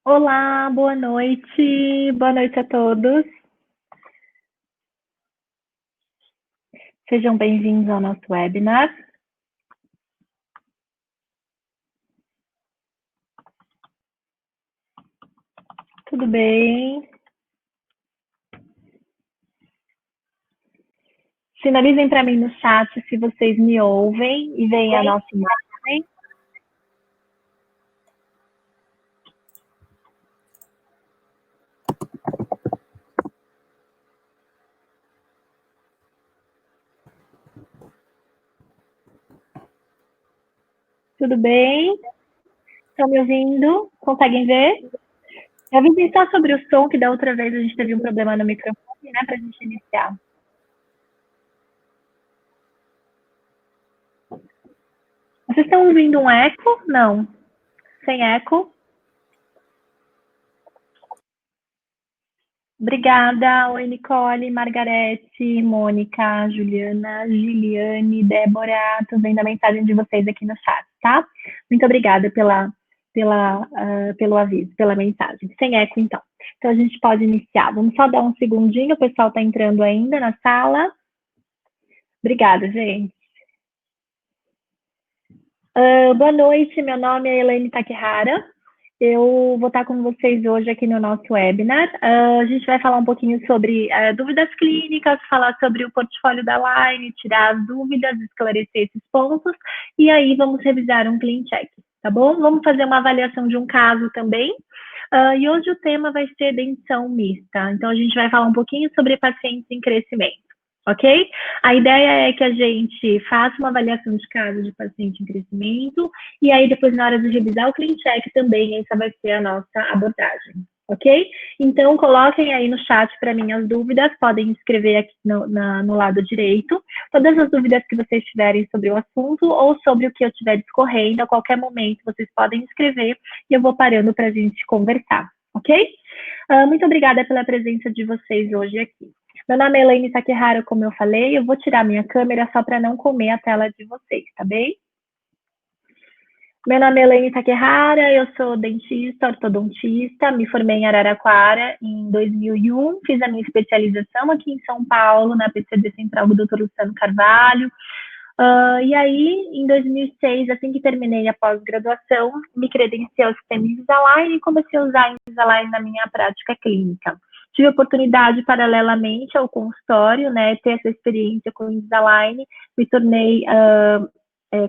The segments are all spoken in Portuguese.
Olá, boa noite. Boa noite a todos. Sejam bem-vindos ao nosso webinar. Tudo bem? Sinalizem para mim no chat se vocês me ouvem e veem a nossa imagem. Tudo bem? Estão me ouvindo? Conseguem ver? Me avisem só sobre o som, que da outra vez a gente teve um problema no microfone, né, para a gente iniciar. Vocês estão ouvindo um eco? Não. Sem eco? Obrigada. Oi, Nicole, Margarete, Mônica, Juliana, Giliane, Débora. Estou vendo a mensagem de vocês aqui no chat, tá? Muito obrigada pelo aviso, pela mensagem. Sem eco, então. Então, a gente pode iniciar. Vamos só dar um segundinho, o pessoal está entrando ainda na sala. Obrigada, gente. Boa noite, meu nome é Elaine Takehara. Eu vou estar com vocês hoje aqui no nosso webinar. A gente vai falar um pouquinho sobre dúvidas clínicas, falar sobre o portfólio da Line, tirar as dúvidas, esclarecer esses pontos, e aí vamos revisar um clean check, tá bom? Vamos fazer uma avaliação de um caso também. E hoje o tema vai ser dentição mista. Então, a gente vai falar um pouquinho sobre pacientes em crescimento. Ok? A ideia é que a gente faça uma avaliação de caso de paciente em crescimento e aí depois na hora de revisar o clean check também essa vai ser a nossa abordagem, ok? Então coloquem aí no chat para mim as dúvidas, podem escrever aqui no lado direito, todas as dúvidas que vocês tiverem sobre o assunto ou sobre o que eu estiver discorrendo, a qualquer momento vocês podem escrever e eu vou parando para a gente conversar, ok? Muito obrigada pela presença de vocês hoje aqui. Meu nome é Elaine Takehara, como eu falei, eu vou tirar minha câmera só para não comer a tela de vocês, tá bem? Meu nome é Elaine Takehara, eu sou dentista, ortodontista, me formei em Araraquara em 2001, fiz a minha especialização aqui em São Paulo, na PCD Central do Dr. Luciano Carvalho, e aí, em 2006, assim que terminei a pós-graduação, me credenciei ao sistema Invisalign e comecei a usar Invisalign na minha prática clínica. Tive a oportunidade, paralelamente ao consultório, né, ter essa experiência com Invisalign, me tornei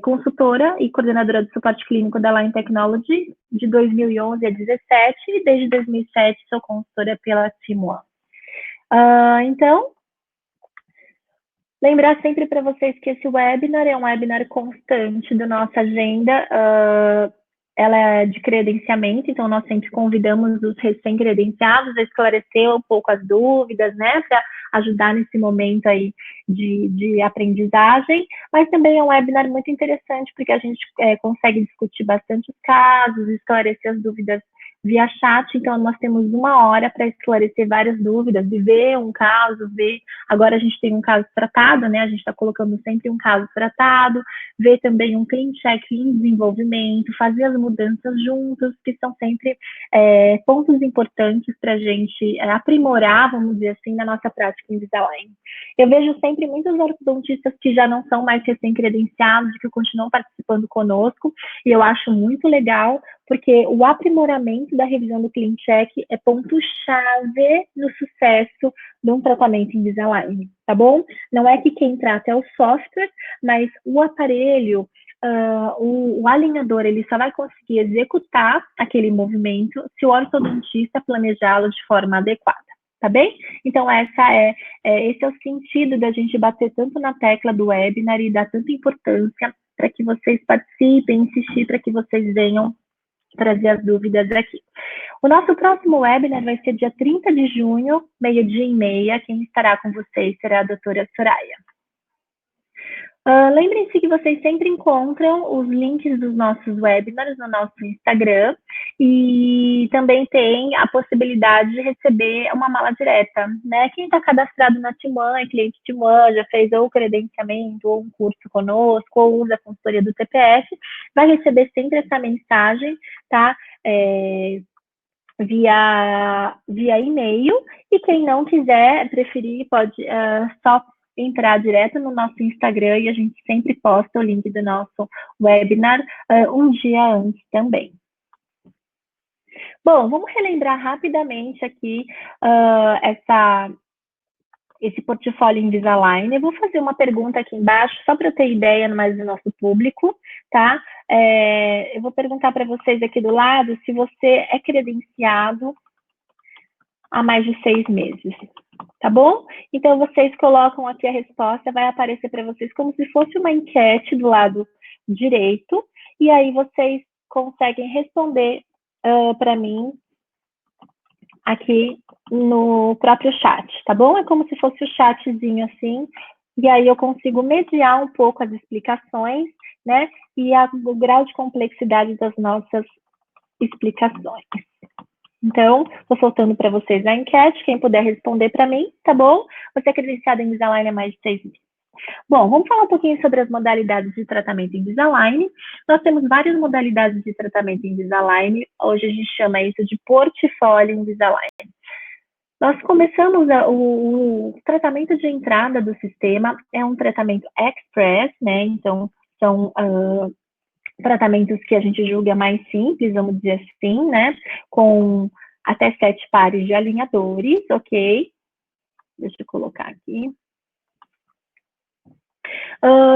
consultora e coordenadora do suporte clínico da Line Technology de 2011 a 2017 e desde 2007 sou consultora pela Simua. Então, lembrar sempre para vocês que esse webinar é um webinar constante da nossa agenda, ela é de credenciamento, então nós sempre convidamos os recém-credenciados a esclarecer um pouco as dúvidas, né, para ajudar nesse momento aí de aprendizagem, mas também é um webinar muito interessante, porque a gente consegue discutir bastante os casos, esclarecer as dúvidas via chat, então nós temos 1 hora para esclarecer várias dúvidas, de ver um caso, ver, agora a gente tem um caso tratado, né, a gente está colocando sempre um caso tratado, ver também um clean check em desenvolvimento, fazer as mudanças juntos, que são sempre pontos importantes para a gente aprimorar, vamos dizer assim, na nossa prática em Invisalign. Eu vejo sempre muitos ortodontistas que já não são mais recém-credenciados, que continuam participando conosco, e eu acho muito legal, porque o aprimoramento da revisão do Clean Check é ponto-chave no sucesso de um tratamento em Invisalign, tá bom? Não é que quem trata é o software, mas o aparelho, o alinhador, ele só vai conseguir executar aquele movimento se o ortodontista planejá-lo de forma adequada, tá bem? Então, esse é o sentido da gente bater tanto na tecla do webinar e dar tanta importância para que vocês participem, insistir para que vocês venham trazer as dúvidas aqui. O nosso próximo webinar vai ser dia 30 de junho, 12h30. Quem estará com vocês será a doutora Soraya. Lembrem-se que vocês sempre encontram os links dos nossos webinars no nosso Instagram e também tem a possibilidade de receber uma mala direta, né? Quem está cadastrado na Timan, é cliente Timan, já fez ou credenciamento ou um curso conosco ou usa a consultoria do TPF, vai receber sempre essa mensagem, tá? via e-mail, e quem não quiser, preferir, pode só entrar direto no nosso Instagram, e a gente sempre posta o link do nosso webinar um dia antes também. Bom, vamos relembrar rapidamente aqui esse portfólio Invisalign. Eu vou fazer uma pergunta aqui embaixo, só para eu ter ideia mais do nosso público, tá? Eu vou perguntar para vocês aqui do lado se você é credenciado há mais de 6 meses, tá bom? Então, vocês colocam aqui a resposta, vai aparecer para vocês como se fosse uma enquete do lado direito, e aí vocês conseguem responder para mim aqui no próprio chat, tá bom? É como se fosse o chatzinho assim, e aí eu consigo mediar um pouco as explicações, né? E o grau de complexidade das nossas explicações. Então, estou soltando para vocês a enquete, quem puder responder para mim, tá bom? Você é credenciado em Invisalign há mais de 6 meses. Bom, vamos falar um pouquinho sobre as modalidades de tratamento em Invisalign. Nós temos várias modalidades de tratamento em Invisalign. Hoje a gente chama isso de portfólio Invisalign. Nós começamos o tratamento de entrada do sistema, é um tratamento express, né? Então, são tratamentos que a gente julga mais simples, vamos dizer assim, né? Com até 7 pares de alinhadores, ok? Deixa eu colocar aqui.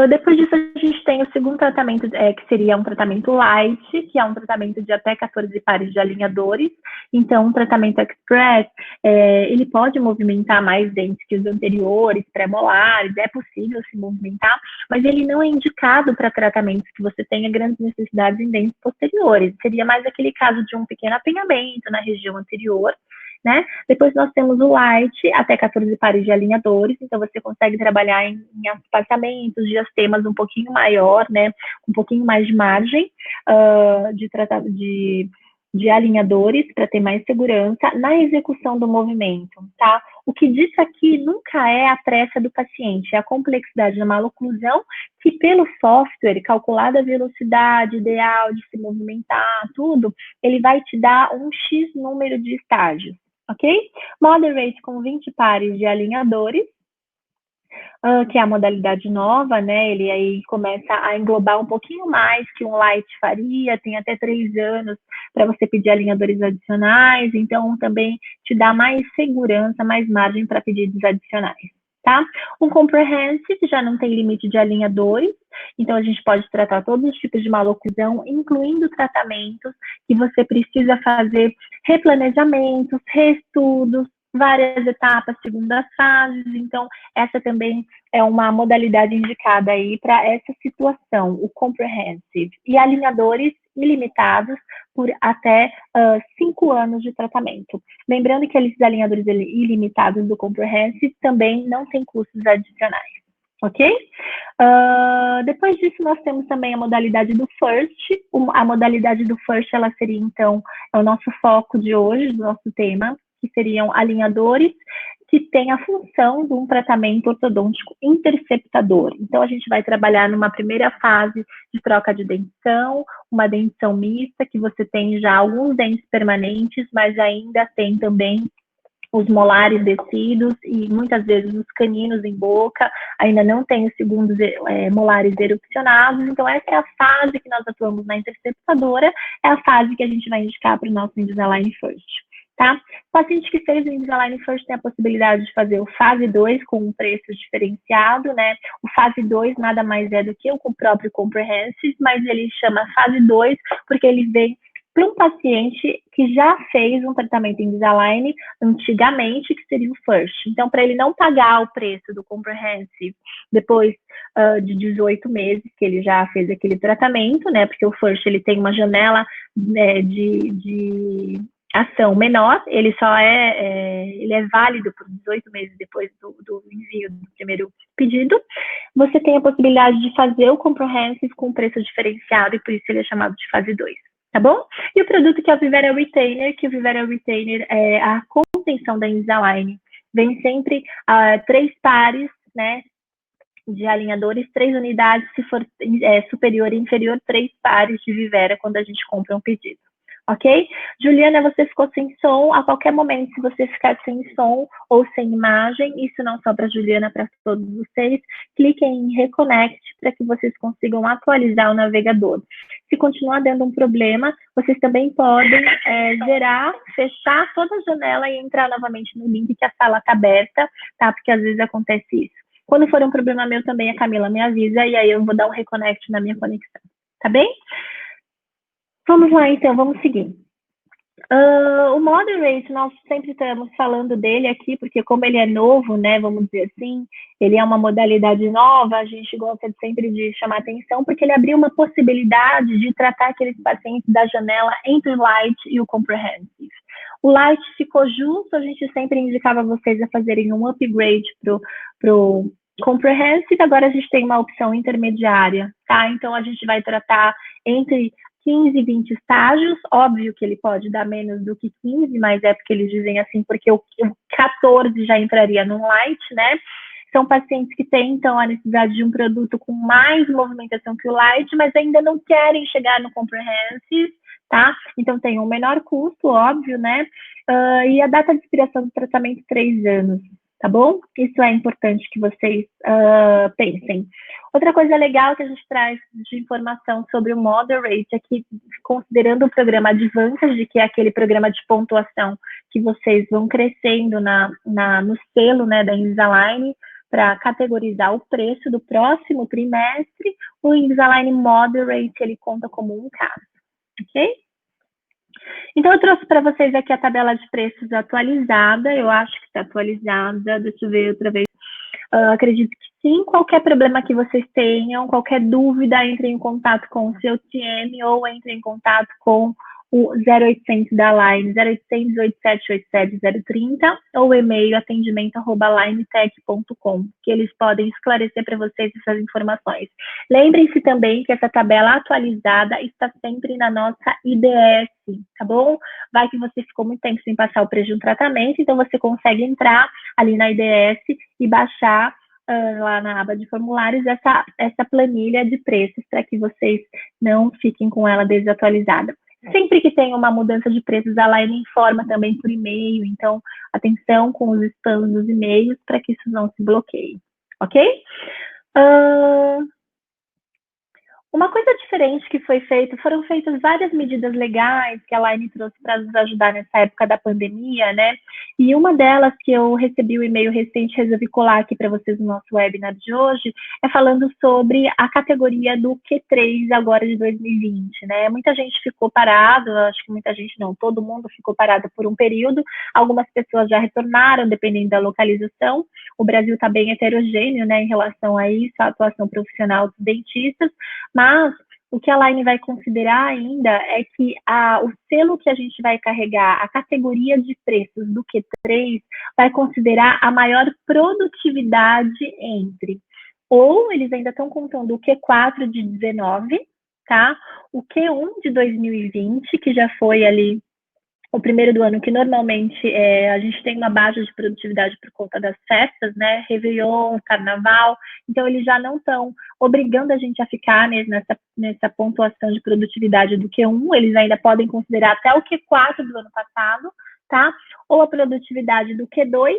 Depois disso, a gente tem o segundo tratamento, que seria um tratamento light, que é um tratamento de até 14 pares de alinhadores. Então, um tratamento express, ele pode movimentar mais dentes que os anteriores, pré-molares, é possível se movimentar, mas ele não é indicado para tratamentos que você tenha grandes necessidades em dentes posteriores. Seria mais aquele caso de um pequeno apenhamento na região anterior, né? Depois nós temos o light, até 14 pares de alinhadores, então você consegue trabalhar em espaçamentos, diastemas um pouquinho maior, né? Um pouquinho mais de margem de alinhadores para ter mais segurança na execução do movimento, tá? O que diz aqui nunca é a pressa do paciente, é a complexidade da maloclusão, que pelo software, calculada a velocidade ideal de se movimentar, tudo, ele vai te dar um X número de estágios, ok? Moderate com 20 pares de alinhadores, que é a modalidade nova, né? Ele aí começa a englobar um pouquinho mais que um light faria, tem até 3 anos para você pedir alinhadores adicionais, então também te dá mais segurança, mais margem para pedidos adicionais, tá? Um comprehensive já não tem limite de alinhadores, então a gente pode tratar todos os tipos de maloclusão, incluindo tratamentos que você precisa fazer replanejamentos, reestudos, várias etapas, segundas fases, então essa também é uma modalidade indicada aí para essa situação, o comprehensive, e alinhadores ilimitados por até 5 anos de tratamento. Lembrando que esses alinhadores ilimitados do comprehensive também não têm custos adicionais, ok? Depois disso, nós temos também a modalidade do FIRST. A modalidade do FIRST, ela seria, então, é o nosso foco de hoje, do nosso tema, que seriam alinhadores que têm a função de um tratamento ortodôntico interceptador. Então, a gente vai trabalhar numa primeira fase de troca de dentição, uma dentição mista, que você tem já alguns dentes permanentes, mas ainda tem também os molares descidos e muitas vezes os caninos em boca, ainda não tem os segundos molares erupcionados, então essa é a fase que nós atuamos na interceptadora, é a fase que a gente vai indicar para o nosso Invisalign First, tá? O paciente que fez o Invisalign First tem a possibilidade de fazer o fase 2 com um preço diferenciado, né? O fase 2 nada mais é do que o próprio Comprehensive, mas ele chama fase 2 porque ele vem para um paciente que já fez um tratamento em Invisalign antigamente, que seria o First. Então, para ele não pagar o preço do Comprehensive depois de 18 meses que ele já fez aquele tratamento, né? Porque o First ele tem uma janela de ação menor, ele só ele é válido por 18 meses depois do envio do primeiro pedido. Você tem a possibilidade de fazer o Comprehensive com preço diferenciado e por isso ele é chamado de fase 2. Tá bom? E o produto que é o Vivera Retainer, que o Vivera Retainer é a contenção da Invisalign. Vem sempre 3 pares, né, de alinhadores, 3 unidades, se for superior e inferior, 3 pares de Vivera quando a gente compra um pedido. ok? Juliana, você ficou sem som. A qualquer momento, se você ficar sem som ou sem imagem, isso não só para Juliana, para todos vocês, cliquem em Reconnect para que vocês consigam atualizar o navegador. Se continuar dando um problema, vocês também podem zerar, fechar toda a janela e entrar novamente no link que a sala está aberta, tá? Porque às vezes acontece isso. Quando for um problema meu também, a Camila me avisa e aí eu vou dar um reconnect na minha conexão, tá bem? Vamos lá, então, vamos seguir. O Moderate, nós sempre estamos falando dele aqui, porque como ele é novo, né, vamos dizer assim, ele é uma modalidade nova, a gente gosta sempre de chamar atenção, porque ele abriu uma possibilidade de tratar aqueles pacientes da janela entre o Light e o Comprehensive. O Light ficou justo, a gente sempre indicava vocês a fazerem um upgrade para o Comprehensive, agora a gente tem uma opção intermediária, tá? Então a gente vai tratar entre 15 e 20 estágios, óbvio que ele pode dar menos do que 15, mas é porque eles dizem assim, porque o 14 já entraria no light, né? São pacientes que têm, então, a necessidade de um produto com mais movimentação que o light, mas ainda não querem chegar no comprehensive, tá? Então, tem um menor custo, óbvio, né? E a data de expiração do tratamento, 3 anos, tá bom? Isso é importante que vocês pensem. Outra coisa legal que a gente traz de informação sobre o Moderate é que, considerando o programa Advantage, que é aquele programa de pontuação que vocês vão crescendo no selo, né, da Invisalign, para categorizar o preço do próximo trimestre, o Invisalign Moderate, ele conta como um caso, ok? Então, eu trouxe para vocês aqui a tabela de preços atualizada, eu acho que está atualizada, deixa eu ver outra vez. Acredito que sim. Qualquer problema que vocês tenham, qualquer dúvida, entre em contato com o seu TM ou entre em contato com o 0800 da Line, 0800 8787 030 ou e-mail atendimento@linetech.com, que eles podem esclarecer para vocês essas informações. Lembrem-se também que essa tabela atualizada está sempre na nossa IDS, tá bom? Vai que você ficou muito tempo sem passar o preço de um tratamento, então você consegue entrar ali na IDS e baixar lá na aba de formulários essa planilha de preços para que vocês não fiquem com ela desatualizada. Sempre que tem uma mudança de preços, a Line informa também por e-mail, então atenção com os spams dos e-mails para que isso não se bloqueie, ok? Uma coisa diferente que foi feita, foram feitas várias medidas legais que a Line trouxe para nos ajudar nessa época da pandemia, né? E uma delas que eu recebi o e-mail recente, resolvi colar aqui para vocês no nosso webinar de hoje, é falando sobre a categoria do Q3 agora de 2020, né? Muita gente ficou parado, acho que muita gente não, todo mundo ficou parado por um período, algumas pessoas já retornaram, dependendo da localização. O Brasil está bem heterogêneo, né, em relação a isso, a atuação profissional dos dentistas, mas o que a Line vai considerar ainda é que o selo que a gente vai carregar, a categoria de preços do Q3, vai considerar a maior produtividade entre, ou eles ainda estão contando o Q4 de 19, tá? O Q1 de 2020, que já foi ali o primeiro do ano, que normalmente a gente tem uma baixa de produtividade por conta das festas, né? Réveillon, Carnaval, então eles já não estão obrigando a gente a ficar nessa pontuação de produtividade do Q1, eles ainda podem considerar até o Q4 do ano passado, tá? Ou a produtividade do Q2,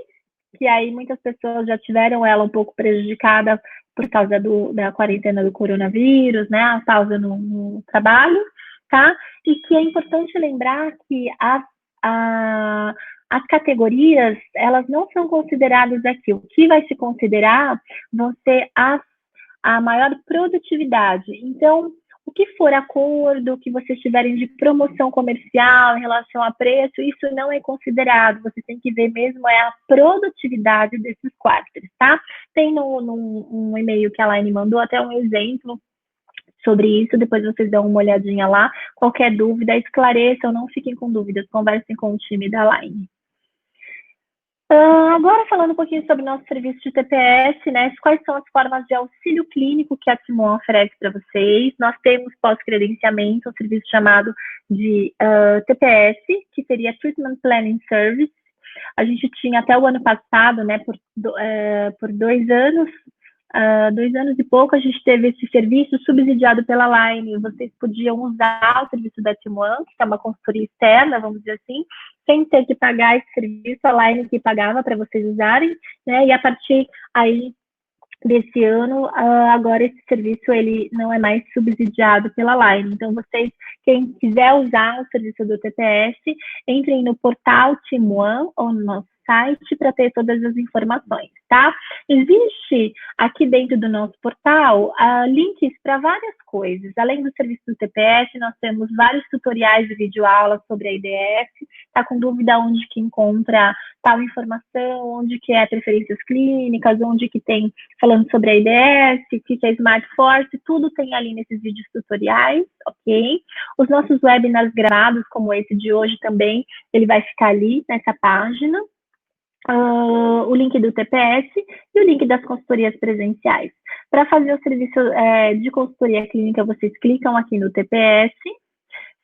que aí muitas pessoas já tiveram ela um pouco prejudicada por causa da quarentena do coronavírus, né? A pausa no trabalho, tá? E que é importante lembrar que as categorias, elas não são consideradas aqui. O que vai se considerar vão ser a maior produtividade. Então, o que for acordo, o que vocês tiverem de promoção comercial em relação a preço, isso não é considerado. Você tem que ver mesmo a produtividade desses quartos, tá? Tem no e-mail que a Line mandou até um exemplo sobre isso, depois vocês dão uma olhadinha lá. Qualquer dúvida, esclareçam, não fiquem com dúvidas, conversem com o time da Line. Agora, falando um pouquinho sobre o nosso serviço de TPS, né? Quais são as formas de auxílio clínico que a Simon oferece para vocês? Nós temos pós-credenciamento, um serviço chamado de TPS, que seria Treatment Planning Service. A gente tinha até o ano passado, né, por 2 anos, 2 anos e pouco, a gente teve esse serviço subsidiado pela Line. Vocês podiam usar o serviço da Team One, que é uma consultoria externa, vamos dizer assim, sem ter que pagar esse serviço, a Line que pagava para vocês usarem, né? E a partir aí desse ano, agora esse serviço ele não é mais subsidiado pela Line. Então, vocês, quem quiser usar o serviço do TPS, entrem no portal Team One ou no nosso site para ter todas as informações, tá? Existe aqui dentro do nosso portal links para várias coisas. Além do serviço do TPS, nós temos vários tutoriais e videoaulas sobre a IDS. Tá com dúvida onde que encontra tal informação, onde que é preferências clínicas, onde que tem falando sobre a IDS, o que é Smart Force, tudo tem ali nesses vídeos tutoriais, ok? Os nossos webinars gravados, como esse de hoje também, ele vai ficar ali nessa página. O link do TPS e o link das consultorias presenciais. Para fazer o serviço de consultoria clínica, vocês clicam aqui no TPS,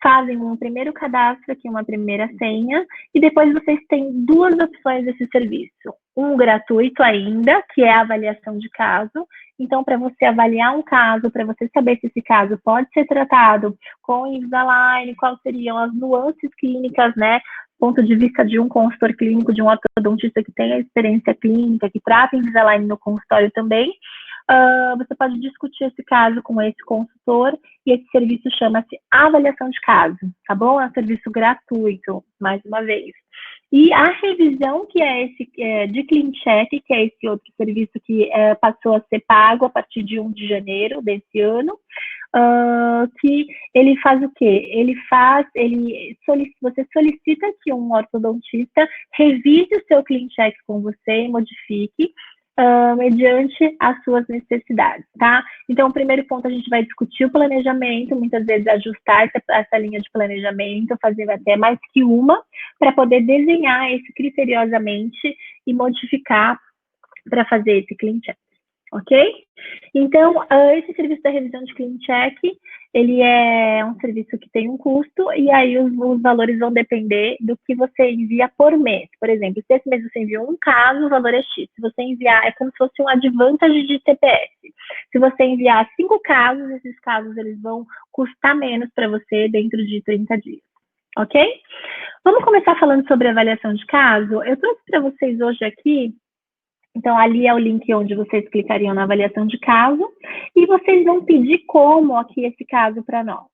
fazem um primeiro cadastro aqui, uma primeira senha, e depois vocês têm 2 opções desse serviço. Um gratuito ainda, que é a avaliação de caso. Então, para você avaliar um caso, para você saber se esse caso pode ser tratado com Invisalign, quais seriam as nuances clínicas, né? Ponto de vista de um consultor clínico, de um ortodontista que tem a experiência clínica, que trata Invisalign no consultório também, você pode discutir esse caso com esse consultor, e esse serviço chama-se avaliação de caso, tá bom? É um serviço gratuito, mais uma vez. E a revisão, que é esse de CleanCheck, que é esse outro serviço que passou a ser pago a partir de 1 de janeiro desse ano, que ele faz o quê? Você solicita que um ortodontista revise o seu CleanCheck com você e modifique mediante as suas necessidades, tá? Então, o primeiro ponto, a gente vai discutir o planejamento, muitas vezes ajustar essa linha de planejamento, fazer até mais que uma, para poder desenhar esse criteriosamente e modificar para fazer esse CleanCheck. Ok? Então, esse serviço da revisão de CleanCheck, ele é um serviço que tem um custo, e aí os valores vão depender do que você envia por mês. Por exemplo, se esse mês você enviou um caso, o valor é X. Se você enviar, é como se fosse um advantage de TPS. Se você enviar 5 casos, esses casos eles vão custar menos para você dentro de 30 dias. Ok? Vamos começar falando sobre avaliação de caso. Eu trouxe para vocês hoje aqui. Então, ali é o link onde vocês clicariam na avaliação de caso, e vocês vão pedir como aqui esse caso para nós.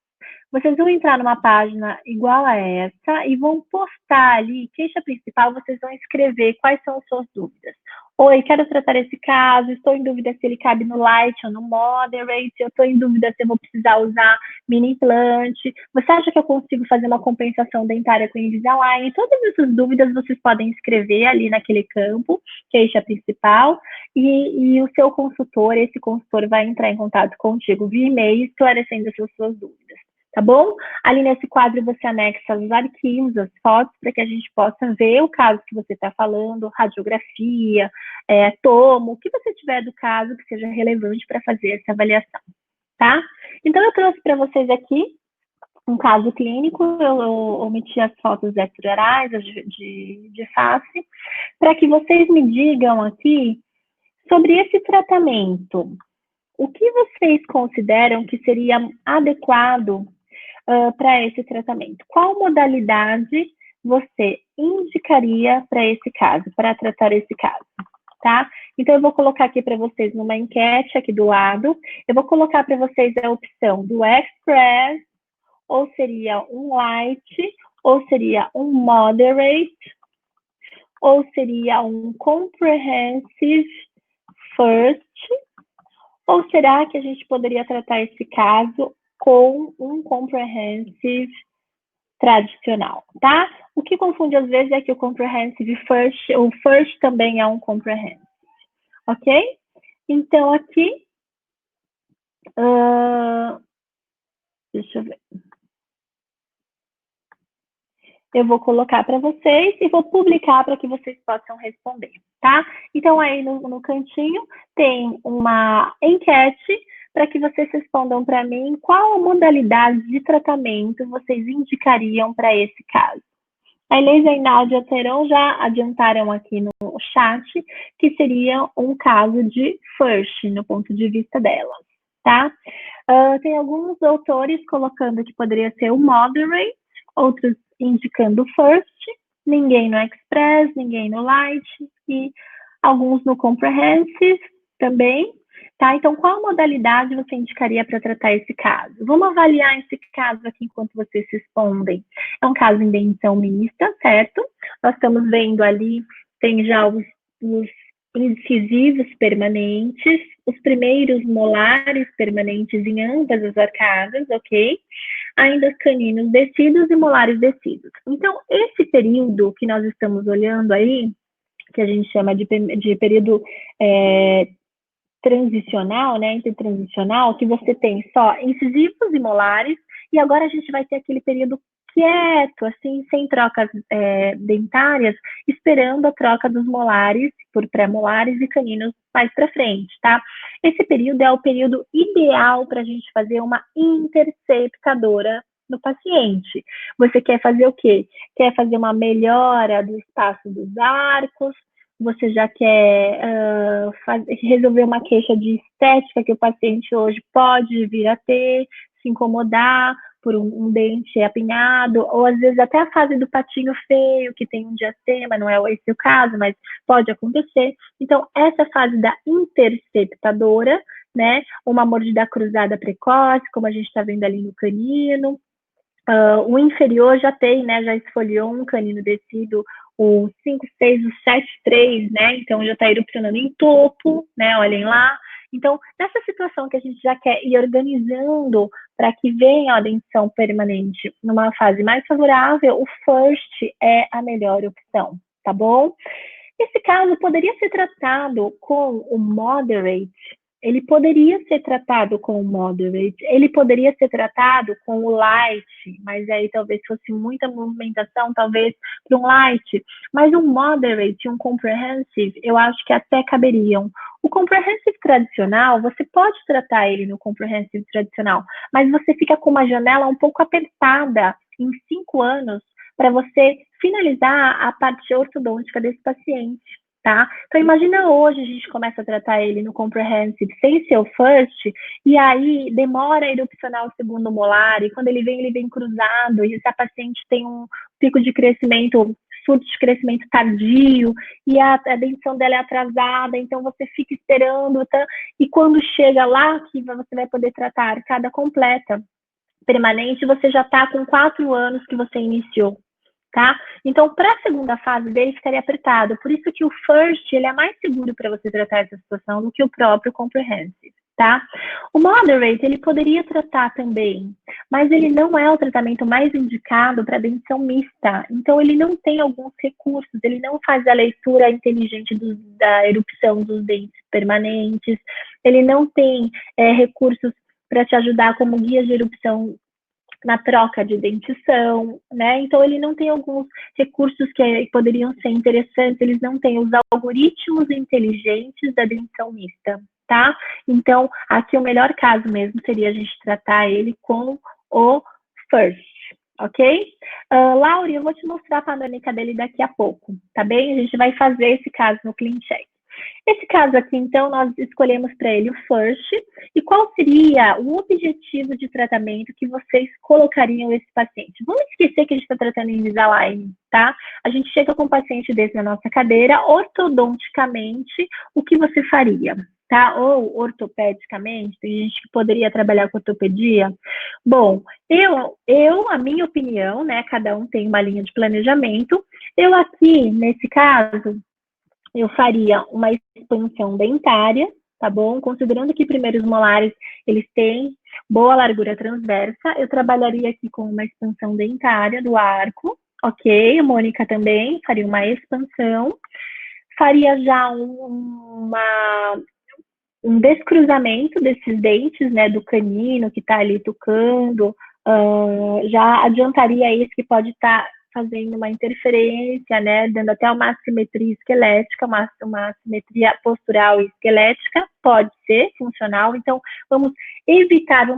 Vocês vão entrar numa página igual a essa e vão postar ali, queixa principal, vocês vão escrever quais são as suas dúvidas. Oi, quero tratar esse caso, estou em dúvida se ele cabe no light ou no moderate, eu estou em dúvida se eu vou precisar usar mini implante, você acha que eu consigo fazer uma compensação dentária com Invisalign? Todas essas dúvidas vocês podem escrever ali naquele campo, queixa principal, e o seu consultor, esse consultor vai entrar em contato contigo via e-mail, esclarecendo as suas dúvidas. Tá bom? Ali nesse quadro você anexa os arquivos, as fotos, para que a gente possa ver o caso que você está falando, radiografia, tomo, o que você tiver do caso que seja relevante para fazer essa avaliação, tá? Então, eu trouxe para vocês aqui um caso clínico, eu omiti as fotos extraorais, de face, para que vocês me digam aqui sobre esse tratamento. O que vocês consideram que seria adequado para esse tratamento? Qual modalidade você indicaria para esse caso, para tratar esse caso, tá? Então, eu vou colocar aqui para vocês numa enquete aqui do lado, eu vou colocar para vocês a opção do Express, ou seria um Light, ou seria um Moderate, ou seria um Comprehensive First, ou será que a gente poderia tratar esse caso com um comprehensive tradicional, tá? O que confunde às vezes é que o comprehensive first, o first também é um comprehensive, ok? Então, aqui, deixa eu ver. Eu vou colocar para vocês e vou publicar para que vocês possam responder, tá? Então, aí no cantinho tem uma enquete para que vocês respondam para mim qual a modalidade de tratamento vocês indicariam para esse caso. A Inês e a Nádia Teron já adiantaram aqui no chat que seria um caso de first, no ponto de vista delas, tá? Tem alguns autores colocando que poderia ser o moderate, outros indicando first, ninguém no express, ninguém no light, e alguns no comprehensive também. Tá? Então, qual modalidade você indicaria para tratar esse caso? Vamos avaliar esse caso aqui enquanto vocês respondem. É um caso em dentição mista, certo? Nós estamos vendo ali, tem já os incisivos permanentes, os primeiros molares permanentes em ambas as arcadas, ok? Ainda caninos descidos e molares descidos. Então, esse período que nós estamos olhando aí, que a gente chama de período transicional, né, intertransicional, que você tem só incisivos e molares, e agora a gente vai ter aquele período quieto, assim, sem trocas dentárias, esperando a troca dos molares por pré-molares e caninos mais para frente, tá? Esse período é o período ideal para a gente fazer uma interceptadora no paciente. Você quer fazer o quê? Quer fazer uma melhora do espaço dos arcos, você já quer resolver uma queixa de estética que o paciente hoje pode vir a ter, se incomodar por um dente apinhado, ou às vezes até a fase do patinho feio, que tem um diastema, não é esse o caso, mas pode acontecer. Então, essa fase da interceptadora, né, uma mordida cruzada precoce, como a gente está vendo ali no canino, o inferior já tem, né, já esfoliou um canino descido, o 5, 6, o 7, 3, né, então já está erupcionando em topo, né, olhem lá. Então, nessa situação que a gente já quer ir organizando para que venha a dentição permanente numa fase mais favorável, o first é a melhor opção, tá bom? Esse caso poderia ser tratado com o moderate, ele poderia ser tratado com o moderate, ele poderia ser tratado com o light, mas aí talvez fosse muita movimentação, talvez para um light, mas um moderate, um comprehensive, eu acho que até caberiam. O comprehensive tradicional, você pode tratar ele no comprehensive tradicional, mas você fica com uma janela um pouco apertada em 5 anos para você finalizar a parte ortodôntica desse paciente. Tá? Então, imagina hoje a gente começa a tratar ele no comprehensive sem ser o first, e aí demora a erupcionar o segundo molar, e quando ele vem cruzado, e essa paciente tem um pico de crescimento, surto de crescimento tardio, e a dentição dela é atrasada, então você fica esperando, tá? E quando chega lá, que você vai poder tratar a arcada completa, permanente, você já está com 4 anos que você iniciou. Tá? Então, para a segunda fase dele, ficaria apertado. Por isso que o first, ele é mais seguro para você tratar essa situação do que o próprio comprehensive, tá? O moderate, ele poderia tratar também, mas ele não é o tratamento mais indicado para dentição mista. Então, ele não tem alguns recursos, ele não faz a leitura inteligente da erupção dos dentes permanentes, ele não tem recursos para te ajudar como guias de erupção na troca de dentição, né? Então, ele não tem alguns recursos que poderiam ser interessantes, eles não têm os algoritmos inteligentes da dentição mista, tá? Então, aqui o melhor caso mesmo seria a gente tratar ele com o first, ok? Laura, eu vou te mostrar a panorâmica dele daqui a pouco, tá bem? A gente vai fazer esse caso no Clean Check. Esse caso aqui, então, nós escolhemos para ele o first. E qual seria o objetivo de tratamento que vocês colocariam esse paciente? Vamos esquecer que a gente está tratando Invisalign, tá? A gente chega com um paciente desse na nossa cadeira, ortodonticamente, o que você faria? Tá? Ou ortopedicamente, tem gente que poderia trabalhar com ortopedia. Bom, a minha opinião, né? Cada um tem uma linha de planejamento. Eu aqui, nesse caso, eu faria uma expansão dentária, tá bom? Considerando que primeiro os molares, eles têm boa largura transversa, eu trabalharia aqui com uma expansão dentária do arco, ok? A Mônica também faria uma expansão. Faria já um descruzamento desses dentes, né, do canino que está ali tucando, já adiantaria isso que pode estar fazendo uma interferência, né, dando até uma assimetria esquelética, uma assimetria postural e esquelética, pode ser funcional. Então, vamos interceptar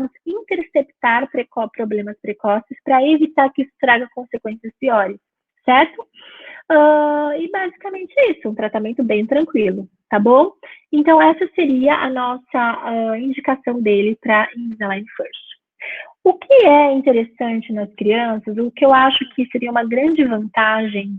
problemas precoces para evitar que isso traga consequências piores, certo? E basicamente isso, um tratamento bem tranquilo, tá bom? Então, essa seria a nossa indicação dele para Invisalign First. O que é interessante nas crianças, o que eu acho que seria uma grande vantagem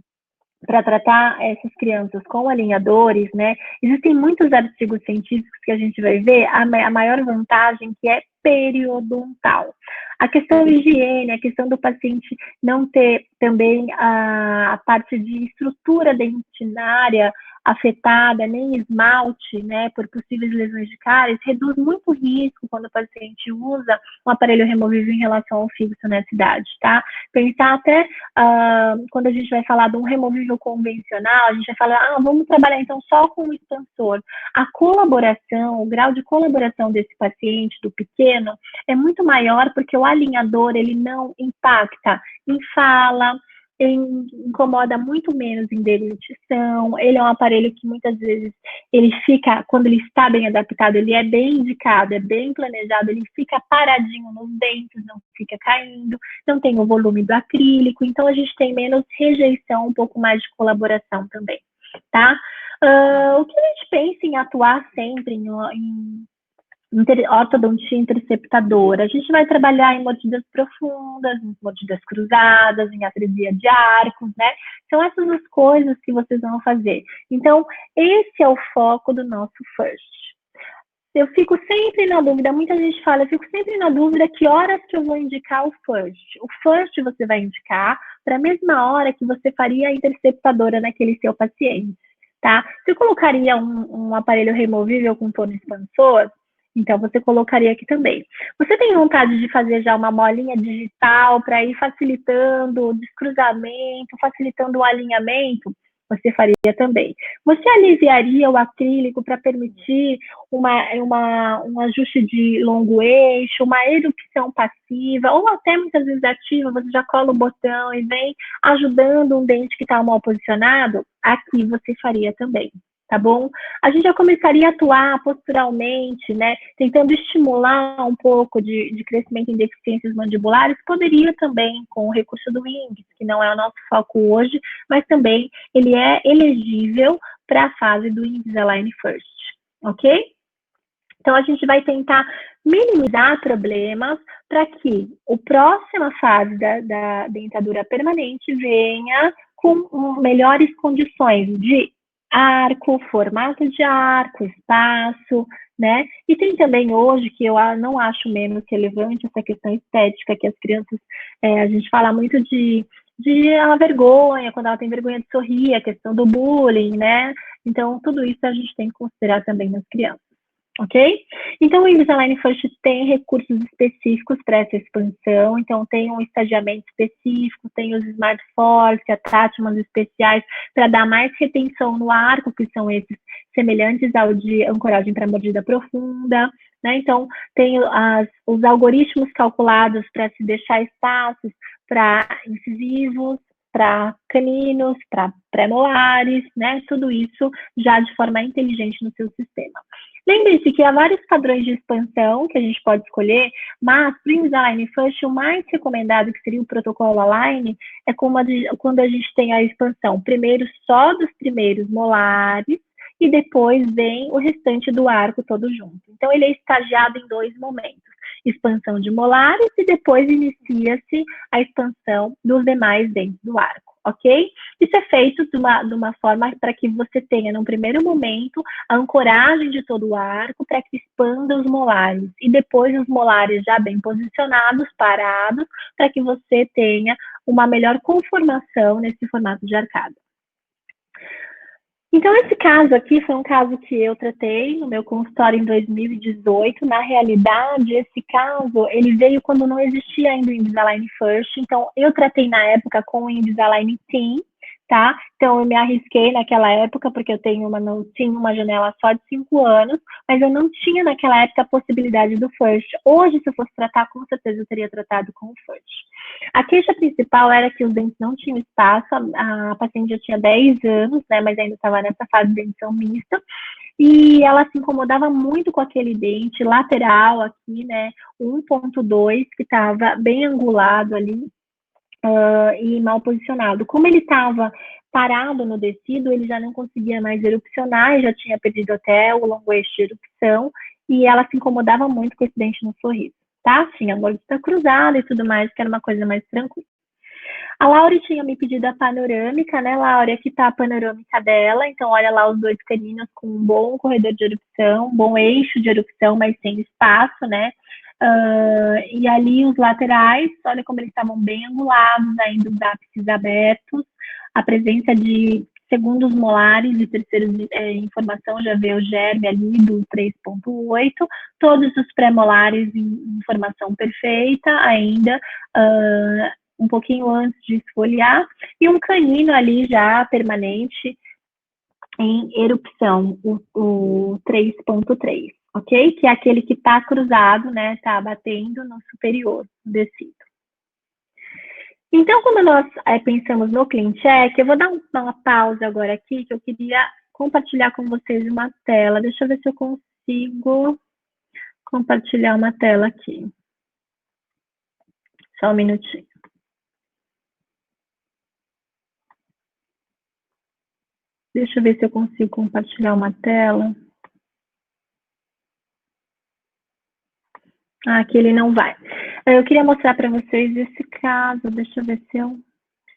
para tratar essas crianças com alinhadores, né? Existem muitos artigos científicos que a gente vai ver a maior vantagem que é periodontal. A questão de higiene, a questão do paciente não ter também a parte de estrutura dentinária afetada, nem esmalte, né, por possíveis lesões de cáries, reduz muito o risco quando o paciente usa um aparelho removível em relação ao fixo nessa idade, tá? Pensar até quando a gente vai falar de um removível convencional, a gente vai falar, vamos trabalhar então só com o expansor. A colaboração, o grau de colaboração desse paciente, do pequeno, é muito maior porque o alinhador, ele não impacta em fala, incomoda muito menos em deglutição, ele é um aparelho que muitas vezes ele fica, quando ele está bem adaptado, ele é bem indicado, é bem planejado, ele fica paradinho nos dentes, não fica caindo, não tem o volume do acrílico, então a gente tem menos rejeição, um pouco mais de colaboração também, tá? O que a gente pensa em atuar sempre em ortodontia interceptadora. A gente vai trabalhar em mordidas profundas, em mordidas cruzadas, em atresia de arcos, né? São essas as coisas que vocês vão fazer. Então, esse é o foco do nosso First. Eu fico sempre na dúvida, muita gente fala, eu fico sempre na dúvida que horas que eu vou indicar o First. O First você vai indicar para a mesma hora que você faria a interceptadora naquele seu paciente, tá? Você colocaria um aparelho removível com torno expansor? Então, você colocaria aqui também. Você tem vontade de fazer já uma molinha digital para ir facilitando o descruzamento, facilitando o alinhamento? Você faria também. Você aliviaria o acrílico para permitir um ajuste de longo eixo, uma erupção passiva, ou até muitas vezes ativa, você já cola o botão e vem ajudando um dente que está mal posicionado? Aqui você faria também. Tá bom? A gente já começaria a atuar posturalmente, né? Tentando estimular um pouco de crescimento em deficiências mandibulares. Poderia também com o recurso do INGS, que não é o nosso foco hoje, mas também ele é elegível para a fase do Invisalign First, ok? Então, a gente vai tentar minimizar problemas para que a próxima fase da dentadura permanente venha com melhores condições de arco, formato de arco, espaço, né? E tem também hoje, que eu não acho menos relevante, essa questão estética, que as crianças, a gente fala muito de a vergonha, quando ela tem vergonha de sorrir, a questão do bullying, né? Então, tudo isso a gente tem que considerar também nas crianças. Ok? Então, o Invisalign First tem recursos específicos para essa expansão, então tem um estadiamento específico, tem os Smart Force, Attachments especiais para dar mais retenção no arco, que são esses semelhantes ao de ancoragem para mordida profunda, né? Então, tem os algoritmos calculados para se deixar espaços para incisivos, para caninos, para pré-molares, né? Tudo isso já de forma inteligente no seu sistema. Lembre-se que há vários padrões de expansão que a gente pode escolher, mas para o Invisalign First, o mais recomendado, que seria o protocolo Align, é quando a gente tem a expansão, primeiro só dos primeiros molares, e depois vem o restante do arco todo junto. Então, ele é estagiado em 2 momentos. Expansão de molares e depois inicia-se a expansão dos demais dentes do arco, ok? Isso é feito de uma forma para que você tenha, num primeiro momento, a ancoragem de todo o arco para que expanda os molares. E depois os molares já bem posicionados, parados, para que você tenha uma melhor conformação nesse formato de arcada. Então, esse caso aqui foi um caso que eu tratei no meu consultório em 2018. Na realidade, esse caso, ele veio quando não existia ainda o Invisalign First. Então, eu tratei na época com o Invisalign Teen, tá? Então, eu me arrisquei naquela época, porque eu tinha uma janela só de 5 anos, mas eu não tinha naquela época a possibilidade do First. Hoje, se eu fosse tratar, com certeza eu teria tratado com o First. A queixa principal era que os dentes não tinham espaço, a paciente já tinha 10 anos, né, mas ainda estava nessa fase de dentição mista, e ela se incomodava muito com aquele dente lateral aqui, né, 1.2, que estava bem angulado ali, e mal posicionado. Como ele estava parado no descido, ele já não conseguia mais erupcionar, já tinha perdido até o longo eixo de erupção, e ela se incomodava muito com esse dente no sorriso, tá? Tinha a mordida cruzada e tudo mais, que era uma coisa mais tranquila. A Laura tinha me pedido a panorâmica, né, Laura? Aqui tá a panorâmica dela, então olha lá os dois caninos com um bom corredor de erupção, um bom eixo de erupção, mas sem espaço, né? E ali os laterais, olha como eles estavam bem angulados, ainda os ápices abertos, a presença de segundos molares e terceiros em formação, já vê o germe ali do 3,8, todos os pré-molares em formação perfeita ainda, um pouquinho antes de esfoliar, e um canino ali já permanente em erupção, o 3,3, ok? Que é aquele que está cruzado, né? Está batendo no superior, descido. Então, como nós pensamos no Clean Check, eu vou dar uma pausa agora aqui, que eu queria compartilhar com vocês uma tela. Deixa eu ver se eu consigo compartilhar uma tela aqui. Só um minutinho. Deixa eu ver se eu consigo compartilhar uma tela. Ah, aqui ele não vai. Eu queria mostrar para vocês esse caso. Deixa eu ver se eu...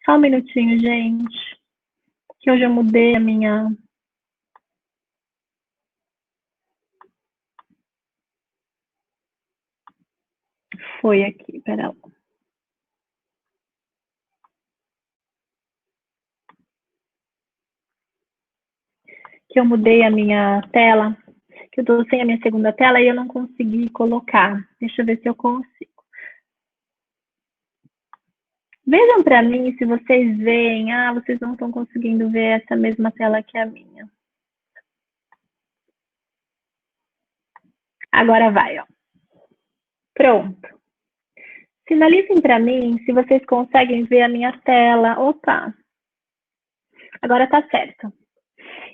Só um minutinho, gente. Que hoje eu mudei a minha... Foi aqui, pera lá. Que eu mudei a minha tela. Que eu tô sem a minha segunda tela e eu não consegui colocar. Deixa eu ver se eu consigo. Vejam para mim se vocês veem. Ah, vocês não estão conseguindo ver essa mesma tela que a minha. Agora vai, ó. Pronto. Sinalizem para mim se vocês conseguem ver a minha tela. Opa! Agora tá certo.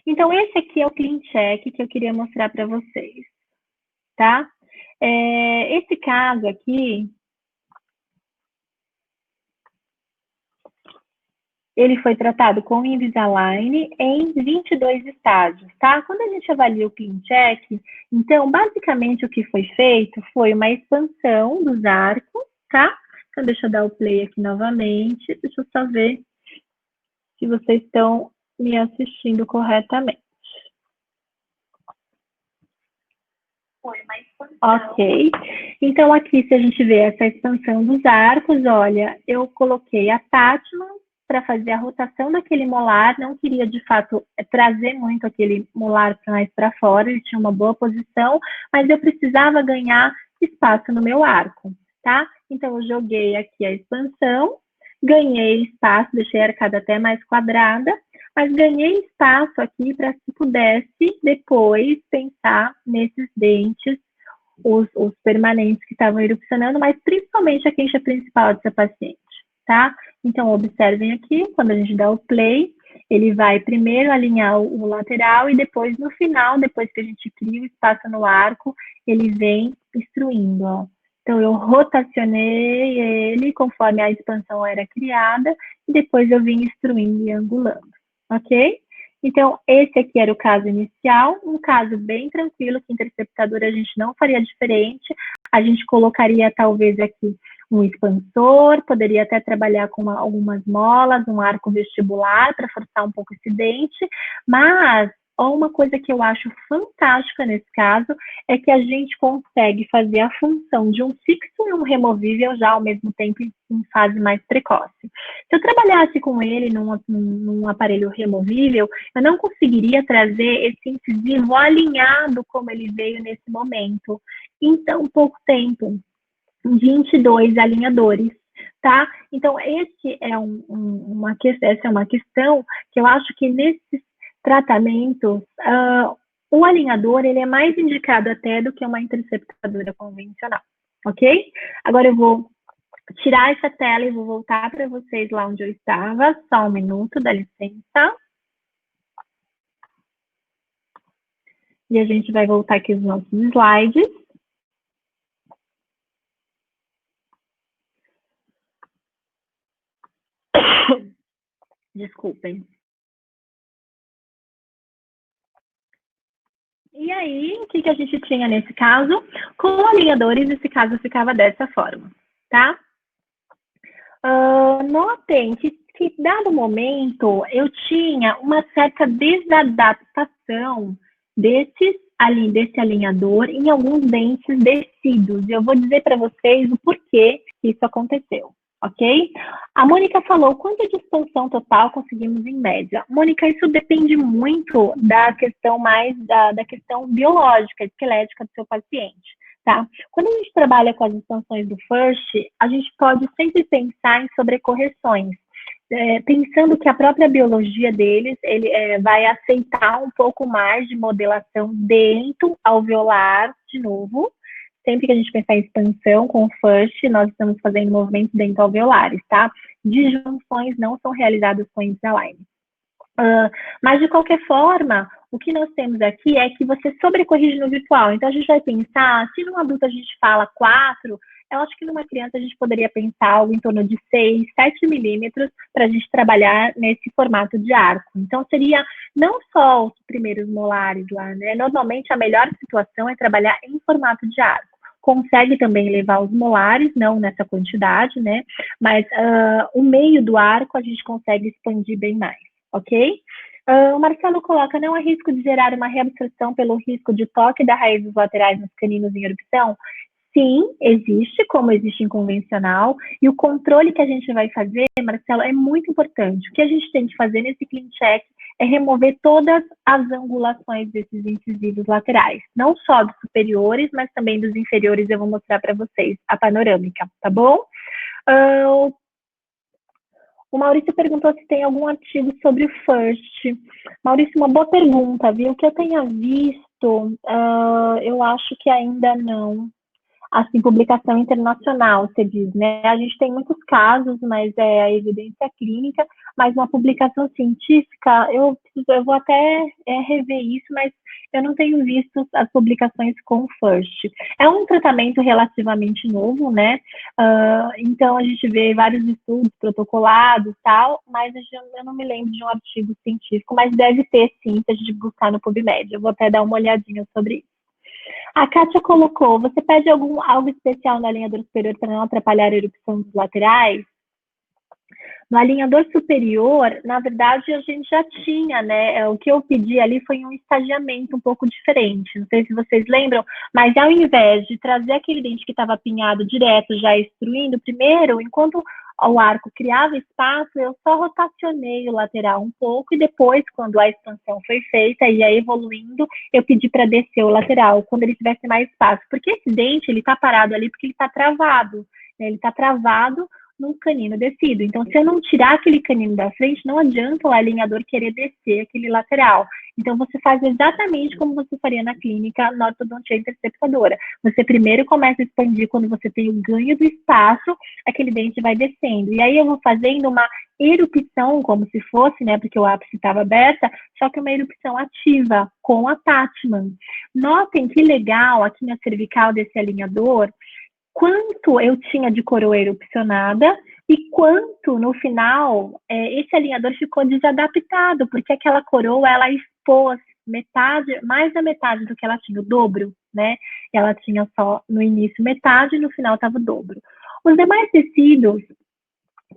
Então, esse aqui é o Clean Check que eu queria mostrar para vocês, tá? Esse caso aqui, ele foi tratado com Invisalign em 22 estágios, tá? Quando a gente avalia o Clean Check, então, basicamente, o que foi feito foi uma expansão dos arcos, tá? Então, deixa eu dar o play aqui novamente, deixa eu só ver se vocês estão me assistindo corretamente. Ok. Então, aqui, se a gente vê essa expansão dos arcos, olha, eu coloquei a Tatman para fazer a rotação daquele molar, não queria, de fato, trazer muito aquele molar mais para fora, ele tinha uma boa posição, mas eu precisava ganhar espaço no meu arco, tá? Então, eu joguei aqui a expansão, ganhei espaço, deixei a arcada até mais quadrada, mas ganhei espaço aqui para se pudesse depois pensar nesses dentes, os permanentes que estavam erupcionando, mas principalmente a queixa principal dessa paciente, tá? Então, observem aqui, quando a gente dá o play, ele vai primeiro alinhar o lateral e depois, no final, depois que a gente cria o espaço no arco, ele vem instruindo, ó. Então, eu rotacionei ele conforme a expansão era criada e depois eu vim instruindo e angulando, ok? Então, esse aqui era o caso inicial, um caso bem tranquilo, que interceptador a gente não faria diferente, a gente colocaria talvez aqui um expansor, poderia até trabalhar com algumas molas, um arco vestibular para forçar um pouco esse dente, mas uma coisa que eu acho fantástica nesse caso é que a gente consegue fazer a função de um fixo e um removível já ao mesmo tempo em fase mais precoce. Se eu trabalhasse com ele num aparelho removível, eu não conseguiria trazer esse incisivo alinhado como ele veio nesse momento, em tão pouco tempo. 22 alinhadores, tá? Então, essa é uma questão que eu acho que nesses tratamentos, o alinhador, ele é mais indicado até do que uma interceptadora convencional, ok? Agora eu vou tirar essa tela e vou voltar para vocês lá onde eu estava, só um minuto, dá licença. E a gente vai voltar aqui os nossos slides. Desculpem. E aí, o que a gente tinha nesse caso? Com alinhadores, esse caso ficava dessa forma, tá? Notem que, dado momento, eu tinha uma certa desadaptação desse alinhador em alguns dentes descidos. Eu vou dizer para vocês o porquê que isso aconteceu, ok? A Mônica falou quanto de expansão total conseguimos em média. Mônica, isso depende muito da questão da questão biológica, esquelética do seu paciente. Tá? Quando a gente trabalha com as expansões do FIRST, a gente pode sempre pensar em sobrecorreções, pensando que a própria biologia deles vai aceitar um pouco mais de modelação dento alveolar, de novo. Sempre que a gente pensar em expansão com o FIRST, nós estamos fazendo movimentos dento-alveolares, tá? Disjunções não são realizadas com Invisalign. Mas, de qualquer forma, o que nós temos aqui é que você sobrecorrige no virtual. Então, a gente vai pensar, se num adulto a gente fala 4, eu acho que numa criança a gente poderia pensar algo em torno de 6, 7 milímetros para a gente trabalhar nesse formato de arco. Então, seria não só os primeiros molares lá, né? Normalmente, a melhor situação é trabalhar em formato de arco. Consegue também levar os molares, não nessa quantidade, né? Mas o meio do arco a gente consegue expandir bem mais, ok? O Marcelo coloca, não há risco de gerar uma reabsorção pelo risco de toque da raiz dos laterais nos caninos em erupção? Sim, existe, como existe em convencional, e o controle que a gente vai fazer, Marcelo, é muito importante. O que a gente tem que fazer nesse clean check é remover todas as angulações desses incisivos laterais, não só dos superiores, mas também dos inferiores. Eu vou mostrar para vocês a panorâmica, tá bom? O Maurício perguntou se tem algum artigo sobre o FIRST. Maurício, uma boa pergunta, viu? O que eu tenha visto, eu acho que ainda não. Assim, publicação internacional, você diz, né? A gente tem muitos casos, mas é a evidência clínica, mas uma publicação científica, eu vou até rever isso, mas eu não tenho visto as publicações com o FIRST. É um tratamento relativamente novo, né? Então, a gente vê vários estudos protocolados e tal, mas eu não me lembro de um artigo científico, mas deve ter sim, se a gente buscar no PubMed. Eu vou até dar uma olhadinha sobre isso. A Kátia colocou, você pede algo especial no alinhador superior para não atrapalhar a erupção dos laterais? No alinhador superior, na verdade, a gente já tinha, né? O que eu pedi ali foi um estagiamento um pouco diferente. Não sei se vocês lembram, mas ao invés de trazer aquele dente que estava apinhado direto, já extruindo, primeiro, enquanto o arco criava espaço, eu só rotacionei o lateral um pouco e depois, quando a expansão foi feita e ia evoluindo, eu pedi para descer o lateral, quando ele tivesse mais espaço. Porque esse dente, ele está parado ali porque ele está travado, né? Ele está travado no canino descido. Então, se eu não tirar aquele canino da frente, não adianta o alinhador querer descer aquele lateral. Então, você faz exatamente como você faria na clínica na ortodontia interceptadora. Você primeiro começa a expandir quando você tem o ganho do espaço, aquele dente vai descendo. E aí eu vou fazendo uma erupção, como se fosse, né, porque o ápice estava aberta, só que uma erupção ativa, com attachment. Notem que legal aqui na cervical desse alinhador, quanto eu tinha de coroa erupcionada e quanto, no final, esse alinhador ficou desadaptado, porque aquela coroa, ela expôs metade, mais da metade do que ela tinha, o dobro, né? Ela tinha só no início metade e no final estava o dobro. Os demais tecidos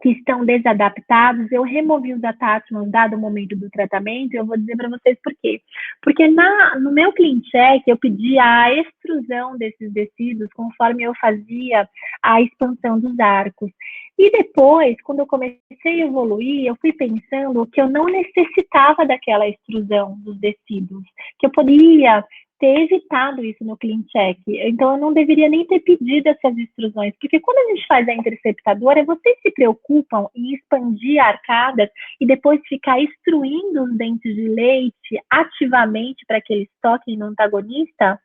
que estão desadaptados, eu removi os attachments dado o momento do tratamento, e eu vou dizer para vocês por quê. Porque no meu clean check, eu pedi a extrusão desses tecidos conforme eu fazia a expansão dos arcos. E depois, quando eu comecei a evoluir, eu fui pensando que eu não necessitava daquela extrusão dos tecidos, que eu poderia ter evitado isso no clean check. Então, eu não deveria nem ter pedido essas extrusões, porque quando a gente faz a interceptadora, vocês se preocupam em expandir arcadas e depois ficar extruindo os dentes de leite ativamente para que eles toquem no antagonista?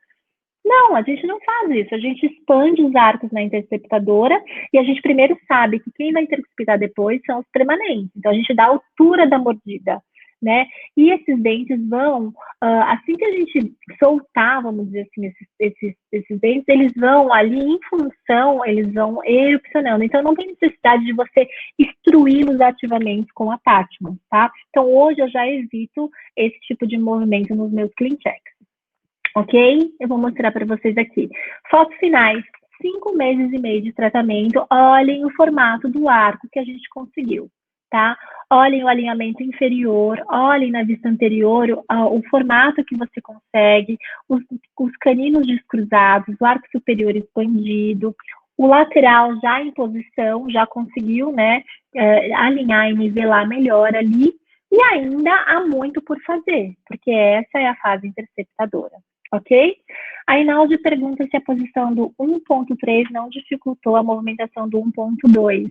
Não, a gente não faz isso. A gente expande os arcos na interceptadora e a gente primeiro sabe que quem vai interceptar depois são os permanentes. Então, a gente dá a altura da mordida. né? E esses dentes vão, assim que a gente soltar, vamos dizer assim, esses dentes, eles vão ali em função, eles vão erupcionando. Então, não tem necessidade de você instruí-los ativamente com attachment, tá? Então, hoje eu já evito esse tipo de movimento nos meus clean checks, ok? Eu vou mostrar para vocês aqui. Fotos finais, 5 meses e meio de tratamento. Olhem o formato do arco que a gente conseguiu, tá? Olhem o alinhamento inferior, olhem na vista anterior o formato que você consegue, os caninos descruzados, o arco superior expandido, o lateral já em posição, já conseguiu, né, alinhar e nivelar melhor ali, e ainda há muito por fazer, porque essa é a fase interceptadora, ok? A Inaldi pergunta se a posição do 1.3 não dificultou a movimentação do 1.2.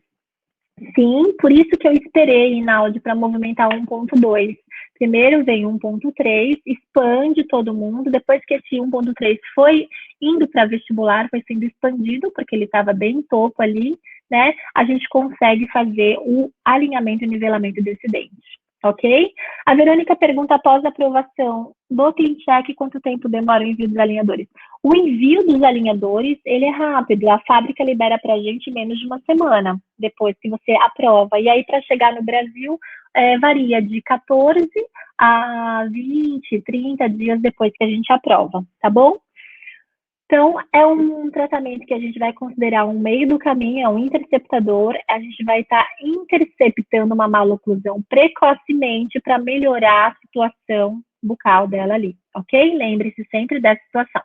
Sim, por isso que eu esperei, Inaldi, para movimentar 1.2. Primeiro vem 1.3, expande todo mundo, depois que esse 1.3 foi indo para vestibular, foi sendo expandido, porque ele estava bem topo ali, né? A gente consegue fazer o alinhamento e nivelamento desse dente, ok? A Verônica pergunta, após a aprovação do Clean Check, quanto tempo demora o envio dos alinhadores? O envio dos alinhadores, ele é rápido, a fábrica libera para a gente menos de uma semana, depois que você aprova. E aí, para chegar no Brasil, varia de 14 a 20, 30 dias depois que a gente aprova, tá bom? Então, é um tratamento que a gente vai considerar um meio do caminho, é um interceptador, a gente vai estar interceptando uma maloclusão precocemente para melhorar a situação bucal dela ali, ok? Lembre-se sempre dessa situação.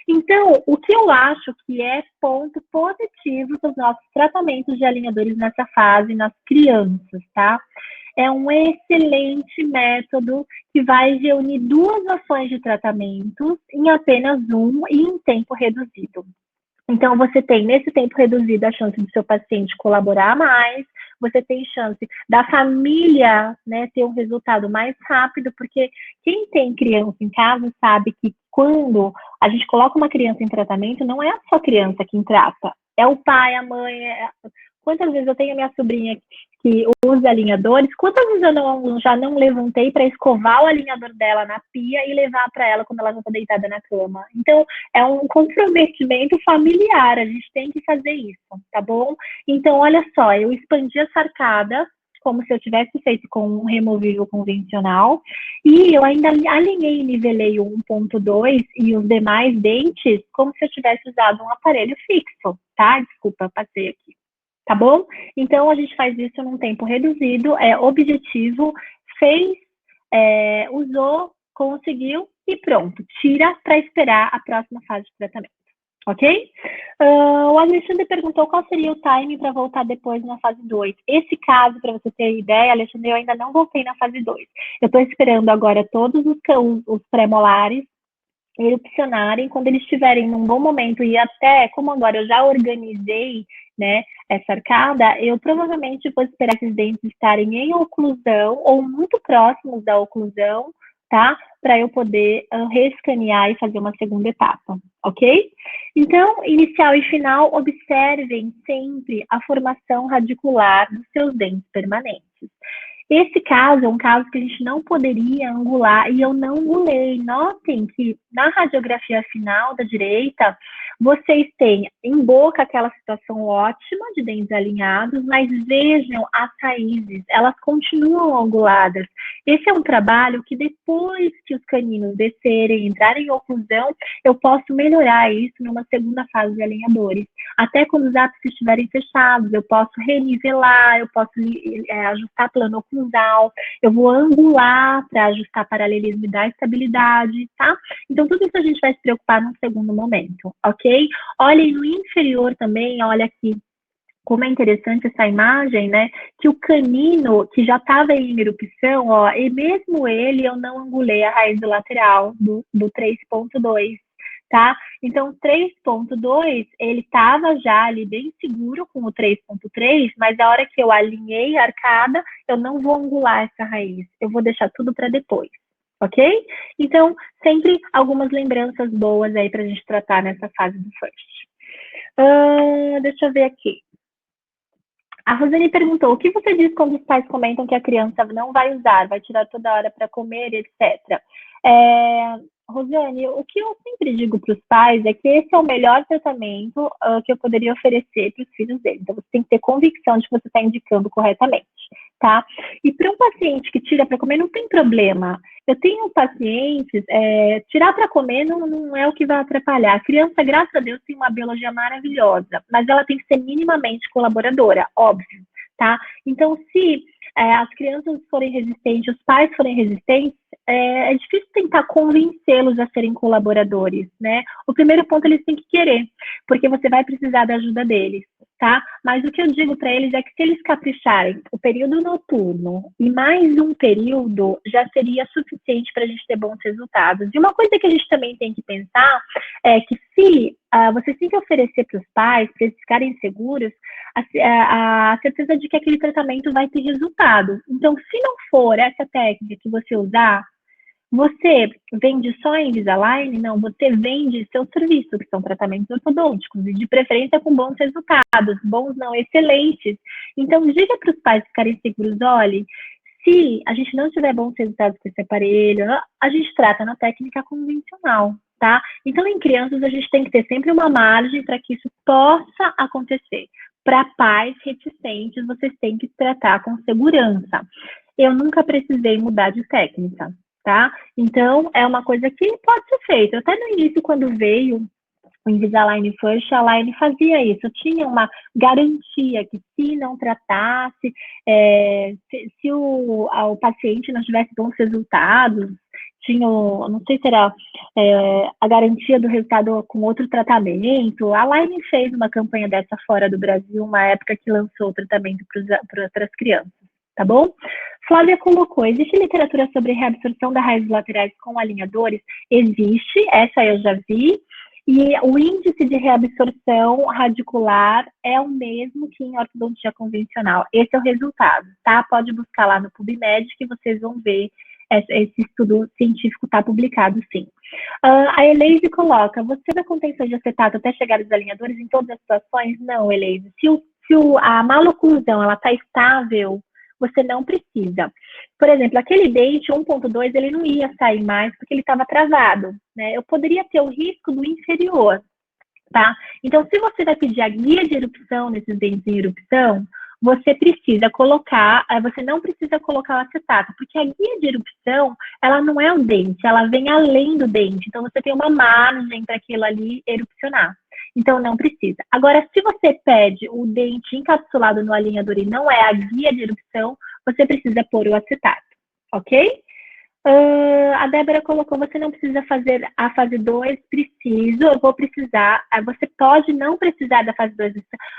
Então, o que eu acho que é ponto positivo dos nossos tratamentos de alinhadores nessa fase, nas crianças, tá? É um excelente método que vai reunir 2 ações de tratamento em apenas um e em tempo reduzido. Então, você tem, nesse tempo reduzido, a chance do seu paciente colaborar mais, você tem chance da família, né, ter um resultado mais rápido, porque quem tem criança em casa sabe que quando a gente coloca uma criança em tratamento, não é a sua criança quem trata, é o pai, a mãe. Quantas vezes eu tenho a minha sobrinha que usa alinhadores, quantas vezes eu já não levantei para escovar o alinhador dela na pia e levar para ela quando ela já está deitada na cama? Então, é um comprometimento familiar, a gente tem que fazer isso, tá bom? Então, olha só, eu expandi essa arcada, como se eu tivesse feito com um removível convencional, e eu ainda alinhei e nivelei o 1.2 e os demais dentes como se eu tivesse usado um aparelho fixo, tá? Desculpa, passei aqui. Tá bom? Então, a gente faz isso num tempo reduzido, é objetivo, fez, usou, conseguiu e pronto. Tira para esperar a próxima fase de tratamento. Ok? O Alexandre perguntou qual seria o time para voltar depois na fase 2. Esse caso, para você ter ideia, Alexandre, eu ainda não voltei na fase 2. Eu estou esperando agora todos os pré-molares erupcionarem, quando eles estiverem num bom momento e até, como agora eu já organizei, né, essa arcada, eu provavelmente vou esperar esses dentes estarem em oclusão ou muito próximos da oclusão, tá? Para eu poder reescanear e fazer uma segunda etapa, ok? Então, inicial e final, observem sempre a formação radicular dos seus dentes permanentes. Esse caso é um caso que a gente não poderia angular e eu não angulei. Notem que na radiografia final da direita, vocês têm em boca aquela situação ótima de dentes alinhados, mas vejam as raízes, elas continuam anguladas. Esse é um trabalho que depois que os caninos descerem, entrarem em oclusão, eu posso melhorar isso numa segunda fase de alinhadores. Até quando os ápices estiverem fechados, eu posso renivelar, eu posso ajustar plano oclusal, eu vou angular para ajustar paralelismo e dar estabilidade, tá? Então, tudo isso a gente vai se preocupar num segundo momento, ok? Olhem no inferior também, olha aqui, como é interessante essa imagem, né? Que o canino, que já estava em erupção, ó, e mesmo ele, eu não angulei a raiz lateral do 3.2. Tá? Então, 3.2, ele estava já ali bem seguro com o 3.3, mas a hora que eu alinhei a arcada, eu não vou angular essa raiz, eu vou deixar tudo para depois, ok? Então, sempre algumas lembranças boas aí para a gente tratar nessa fase do first. Deixa eu ver aqui. A Rosane perguntou: o que você diz quando os pais comentam que a criança não vai usar, vai tirar toda hora para comer, etc. É, Rosane, o que eu sempre digo para os pais é que esse é o melhor tratamento que eu poderia oferecer para os filhos deles. Então, você tem que ter convicção de que você está indicando corretamente, tá? E para um paciente que tira para comer, não tem problema. Eu tenho pacientes, tirar para comer não é o que vai atrapalhar. A criança, graças a Deus, tem uma biologia maravilhosa, mas ela tem que ser minimamente colaboradora, óbvio, tá? Então, se as crianças forem resistentes, os pais forem resistentes, é difícil tentar convencê-los a serem colaboradores, né? O primeiro ponto eles têm que querer, porque você vai precisar da ajuda deles, tá? Mas o que eu digo para eles é que se eles capricharem o período noturno e mais um período, já seria suficiente para a gente ter bons resultados. E uma coisa que a gente também tem que pensar é que se vocês têm que oferecer para os pais, para eles ficarem seguros, a certeza de que aquele tratamento vai ter resultado. Então, se não for essa técnica que você usar, você vende só Invisalign? Não, você vende seu serviço, que são tratamentos ortodônticos, e de preferência com bons resultados, bons não, excelentes. Então, diga para os pais ficarem seguros, olha, se a gente não tiver bons resultados com esse aparelho, a gente trata na técnica convencional, tá? Então, em crianças, a gente tem que ter sempre uma margem para que isso possa acontecer. Para pais reticentes, vocês têm que tratar com segurança. Eu nunca precisei mudar de técnica, tá? Então, é uma coisa que pode ser feita. Até no início, quando veio o Invisalign First, a Line fazia isso. Tinha uma garantia que se não tratasse, se o paciente não tivesse bons resultados, tinha, não sei se era a garantia do resultado com outro tratamento. A Line fez uma campanha dessa fora do Brasil, uma época que lançou o tratamento para as crianças, tá bom? Flávia colocou: existe literatura sobre reabsorção das raízes laterais com alinhadores? Existe, essa eu já vi. E o índice de reabsorção radicular é o mesmo que em ortodontia convencional. Esse é o resultado, tá? Pode buscar lá no PubMed que vocês vão ver. Esse estudo científico está publicado, sim. A Eleise coloca: você dá contenção de acetato até chegar aos alinhadores em todas as situações? Não, Eleise. Se a maloclusão está estável, você não precisa. Por exemplo, aquele dente 1.2, ele não ia sair mais porque ele estava travado, né? Eu poderia ter o risco do inferior, tá? Então, se você vai pedir a guia de erupção nesses dentes em erupção, você precisa colocar, você não precisa colocar o acetato, porque a guia de erupção, ela não é o dente, ela vem além do dente. Então, você tem uma margem para aquilo ali erupcionar. Então, não precisa. Agora, se você pede o dente encapsulado no alinhador e não é a guia de erupção, você precisa pôr o acetato, ok? A Débora colocou: você não precisa fazer a fase 2, preciso, eu vou precisar. Você pode não precisar da fase 2,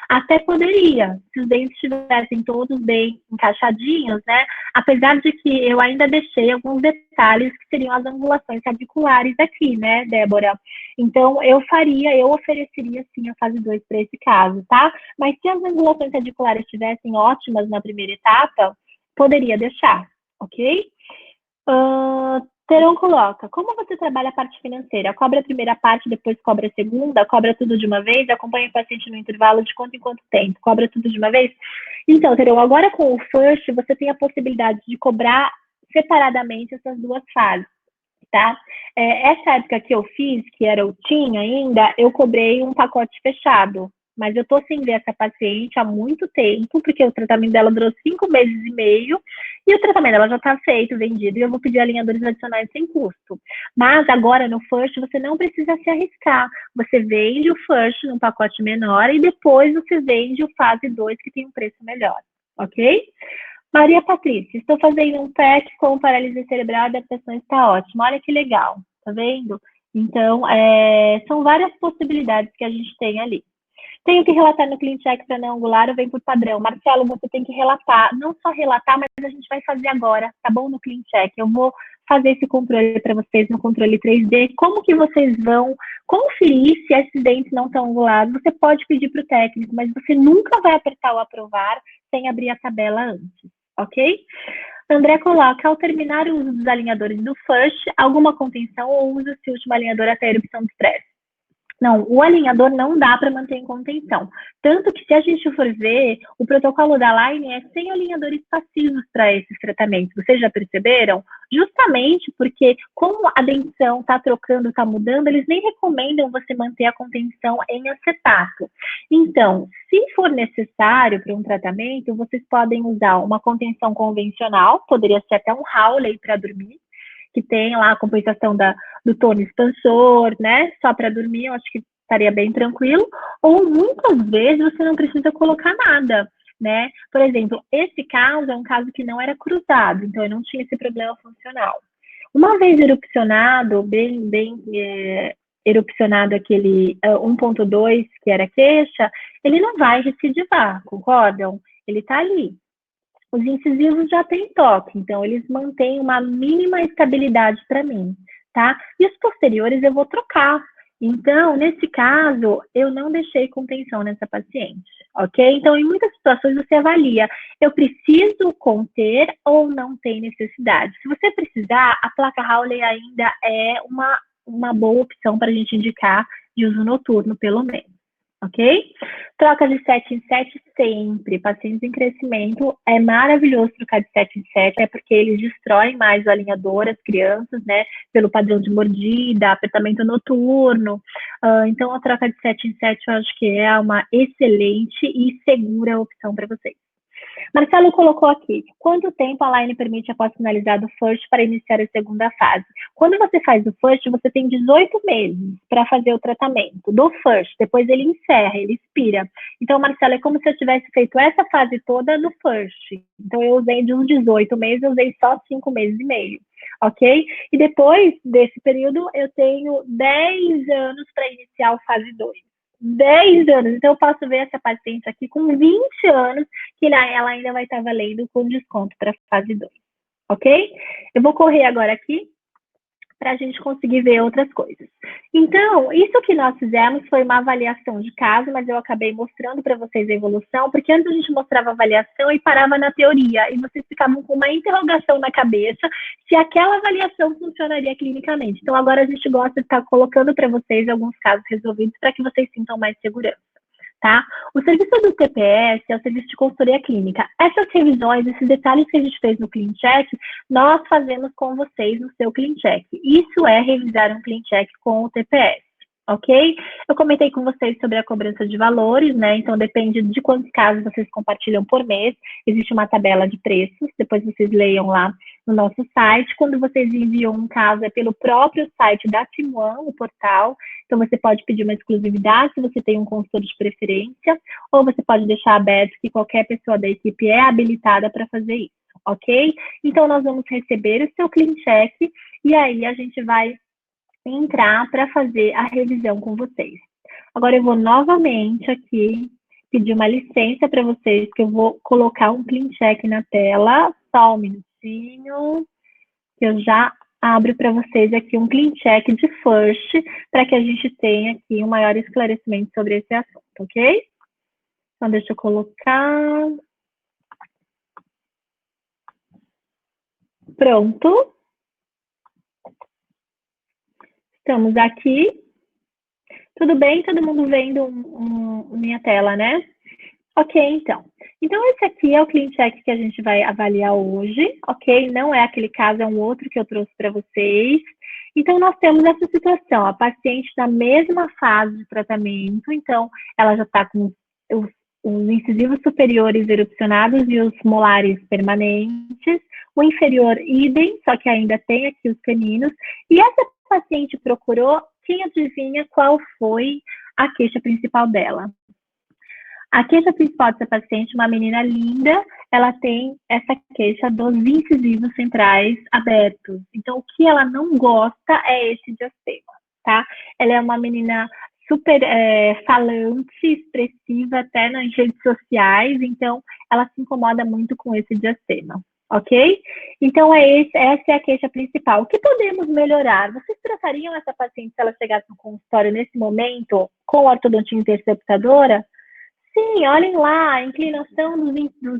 até poderia, se os dentes estivessem todos bem encaixadinhos, né? Apesar de que eu ainda deixei alguns detalhes que seriam as angulações radiculares aqui, né, Débora? Então, eu ofereceria sim a fase 2 para esse caso, tá? Mas se as angulações radiculares estivessem ótimas na primeira etapa, poderia deixar, ok? Terão coloca: como você trabalha a parte financeira? Cobra a primeira parte, depois cobra a segunda? Cobra tudo de uma vez? Acompanha o paciente no intervalo de quanto em quanto tempo? Cobra tudo de uma vez? Então, Terão, agora com o First, você tem a possibilidade de cobrar separadamente essas duas fases, tá? Essa época que eu fiz, que era o TIM ainda, eu cobrei um pacote fechado. Mas eu tô sem ver essa paciente há muito tempo, porque o tratamento dela durou 5 meses e meio, e o tratamento dela já está feito, vendido, e eu vou pedir alinhadores adicionais sem custo. Mas agora no First você não precisa se arriscar. Você vende o First num pacote menor e depois você vende o fase 2, que tem um preço melhor, ok? Maria Patrícia: estou fazendo um PEC com paralisia cerebral, a adaptação está ótima. Olha que legal, tá vendo? Então, são várias possibilidades que a gente tem ali. Tenho que relatar no Clean Check para não angular ou vem por padrão? Marcelo, você tem que relatar, não só relatar, mas a gente vai fazer agora, tá bom? No Clean Check. Eu vou fazer esse controle para vocês no controle 3D. Como que vocês vão conferir se esses dentes não estão angulados? Você pode pedir para o técnico, mas você nunca vai apertar o aprovar sem abrir a tabela antes, ok? André coloca: ao terminar o uso dos alinhadores do First, alguma contenção ou usa-se o último alinhador até a erupção do estresse? Não, o alinhador não dá para manter em contenção. Tanto que, se a gente for ver, o protocolo da Line é sem alinhadores passivos para esses tratamentos. Vocês já perceberam? Justamente porque, como a dentição está trocando, está mudando, eles nem recomendam você manter a contenção em acetato. Então, se for necessário para um tratamento, vocês podem usar uma contenção convencional, poderia ser até um Hawley para dormir, que tem lá a compensação do tono expansor, né? Só para dormir, eu acho que estaria bem tranquilo. Ou muitas vezes você não precisa colocar nada, né? Por exemplo, esse caso é um caso que não era cruzado, então eu não tinha esse problema funcional. Uma vez erupcionado, bem erupcionado aquele 1.2, que era a queixa, ele não vai recidivar, concordam? Ele está ali. Os incisivos já têm toque, então eles mantêm uma mínima estabilidade para mim, tá? E os posteriores eu vou trocar. Então, nesse caso, eu não deixei contenção nessa paciente, ok? Então, em muitas situações você avalia, eu preciso conter ou não tem necessidade. Se você precisar, a placa Hawley ainda é uma boa opção para a gente indicar de uso noturno, pelo menos. Ok? Troca de 7 em 7 sempre. Pacientes em crescimento, é maravilhoso trocar de 7 em 7, é porque eles destroem mais o alinhador, as crianças, né? Pelo padrão de mordida, apertamento noturno. Então, a troca de 7 em 7 eu acho que é uma excelente e segura opção para vocês. Marcelo colocou aqui, quanto tempo a Line permite após finalizar o FIRST para iniciar a segunda fase? Quando você faz o FIRST, você tem 18 meses para fazer o tratamento do FIRST, depois ele encerra, ele expira. Então, Marcelo, é como se eu tivesse feito essa fase toda no FIRST. Então, eu usei de uns 18 meses, eu usei só 5 meses e meio, ok? E depois desse período, eu tenho 10 anos para iniciar o fase 2. 10 anos. Então, eu posso ver essa paciente aqui com 20 anos, que ela ainda vai estar valendo com desconto para fase 2. Ok? Eu vou correr agora aqui para a gente conseguir ver outras coisas. Então, isso que nós fizemos foi uma avaliação de caso, mas eu acabei mostrando para vocês a evolução, porque antes a gente mostrava a avaliação e parava na teoria, e vocês ficavam com uma interrogação na cabeça se aquela avaliação funcionaria clinicamente. Então, agora a gente gosta de estar colocando para vocês alguns casos resolvidos para que vocês sintam mais segurança. Tá? O serviço do TPS é o serviço de consultoria clínica. Essas revisões, esses detalhes que a gente fez no Clean Check, nós fazemos com vocês no seu Clean Check. Isso é revisar um Clean Check com o TPS, ok? Eu comentei com vocês sobre a cobrança de valores, né? Então, depende de quantos casos vocês compartilham por mês. Existe uma tabela de preços, depois vocês leiam lá no nosso site. Quando vocês enviam um caso, é pelo próprio site da Simuan, o portal. Então, você pode pedir uma exclusividade se você tem um consultor de preferência, ou você pode deixar aberto que qualquer pessoa da equipe é habilitada para fazer isso, ok? Então, nós vamos receber o seu Clean Check e aí a gente vai entrar para fazer a revisão com vocês. Agora, eu vou novamente aqui pedir uma licença para vocês, que eu vou colocar um Clean Check na tela. Só um minutinho, que eu já abro para vocês aqui um Clean Check de FIRST, para que a gente tenha aqui um maior esclarecimento sobre esse assunto, ok? Então, deixa eu colocar. Pronto. Estamos aqui. Tudo bem? Todo mundo vendo minha tela, né? Ok, então. Então, esse aqui é o Clean Check que a gente vai avaliar hoje, ok? Não é aquele caso, é um outro que eu trouxe para vocês. Então, nós temos essa situação, a paciente na mesma fase de tratamento, então, ela já está com os incisivos superiores erupcionados e os molares permanentes, o inferior idem, só que ainda tem aqui os caninos, e essa paciente procurou, quem adivinha qual foi a queixa principal dela? A queixa principal dessa paciente, uma menina linda, ela tem essa queixa dos incisivos centrais abertos. Então, o que ela não gosta é esse diastema, tá? Ela é uma menina super falante, expressiva até nas redes sociais, então ela se incomoda muito com esse diastema, ok? Então, essa é a queixa principal. O que podemos melhorar? Vocês tratariam essa paciente se ela chegasse no consultório nesse momento com ortodontia interceptadora? Sim, olhem lá, a inclinação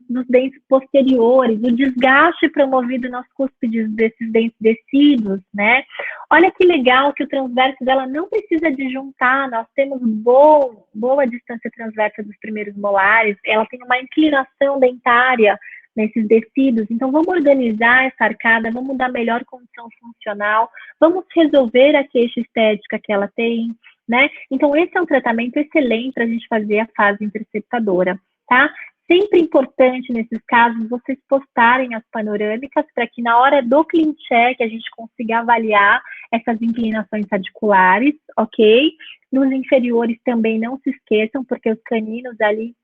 dos dentes posteriores, o desgaste promovido nas cúspides desses dentes descidos, né? Olha que legal que o transverso dela não precisa disjuntar, nós temos boa distância transversa dos primeiros molares, ela tem uma inclinação dentária nesses descidos, então vamos organizar essa arcada, vamos dar melhor condição funcional, vamos resolver a queixa estética que ela tem, né? Então, esse é um tratamento excelente para a gente fazer a fase interceptadora, tá? Sempre importante nesses casos vocês postarem as panorâmicas para que na hora do clean check a gente consiga avaliar essas inclinações radiculares, ok? Nos inferiores também não se esqueçam, porque os caninos ali,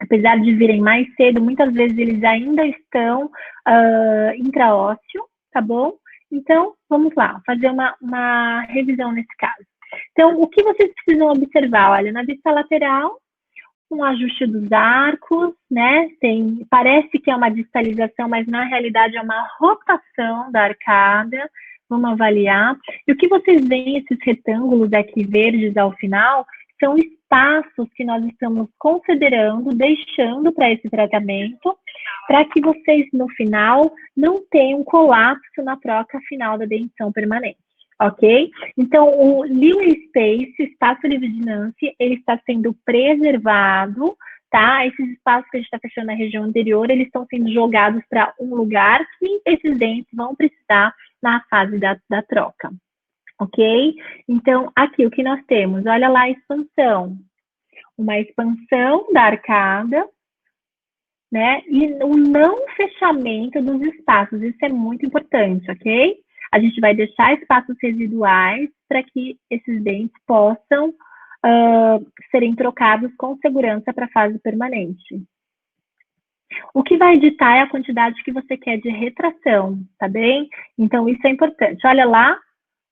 apesar de virem mais cedo, muitas vezes eles ainda estão intraósseo, tá bom? Então, vamos lá, fazer uma revisão nesse caso. Então, o que vocês precisam observar? Olha, na vista lateral, um ajuste dos arcos, né? Parece que é uma distalização, mas na realidade é uma rotação da arcada. Vamos avaliar. E o que vocês veem, esses retângulos aqui verdes ao final, são espaços que nós estamos considerando, deixando para esse tratamento, para que vocês, no final, não tenham colapso na troca final da dentição permanente. Ok? Então, o Leeway Space, espaço livre de Nance, ele está sendo preservado, tá? Esses espaços que a gente está fechando na região anterior, eles estão sendo jogados para um lugar que esses dentes vão precisar na fase da troca. Ok? Então, aqui o que nós temos? Olha lá a expansão. Uma expansão da arcada, né? E o não fechamento dos espaços. Isso é muito importante, ok? A gente vai deixar espaços residuais para que esses dentes possam serem trocados com segurança para a fase permanente. O que vai ditar é a quantidade que você quer de retração, tá bem? Então, isso é importante. Olha lá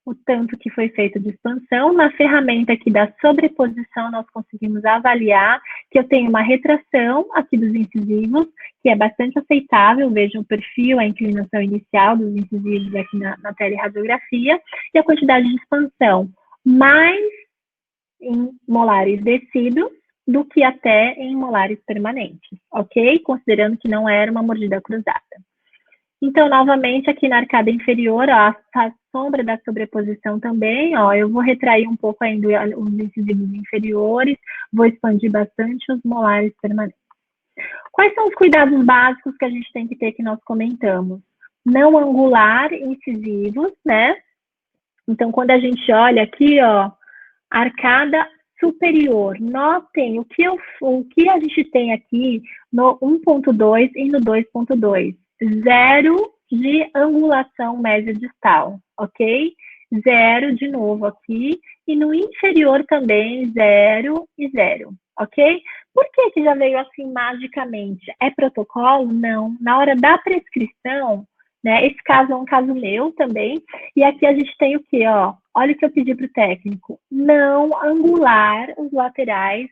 o tanto que foi feito de expansão. Na ferramenta aqui da sobreposição, nós conseguimos avaliar que eu tenho uma retração aqui dos incisivos, que é bastante aceitável. Vejam o perfil, a inclinação inicial dos incisivos aqui na teleradiografia, e a quantidade de expansão mais em molares descidos do que até em molares permanentes, ok? Considerando que não era uma mordida cruzada. Então, novamente, aqui na arcada inferior, ó, a sombra da sobreposição também, ó, eu vou retrair um pouco ainda os incisivos inferiores, vou expandir bastante os molares permanentes. Quais são os cuidados básicos que a gente tem que ter que nós comentamos? Não angular incisivos, né? Então, quando a gente olha aqui, ó, arcada superior, notem o que a gente tem aqui no 1.2 e no 2.2. Zero de angulação média distal, ok? Zero de novo aqui, e no inferior também, 0 e 0, ok? Por que já veio assim magicamente? É protocolo? Não. Na hora da prescrição, né? Esse caso é um caso meu também, e aqui a gente tem o quê, ó? Olha o que eu pedi para o técnico. Não angular os laterais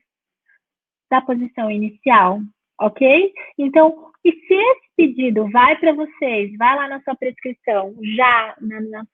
da posição inicial, ok? Então, e se esse pedido vai para vocês, vai lá na sua prescrição, já nas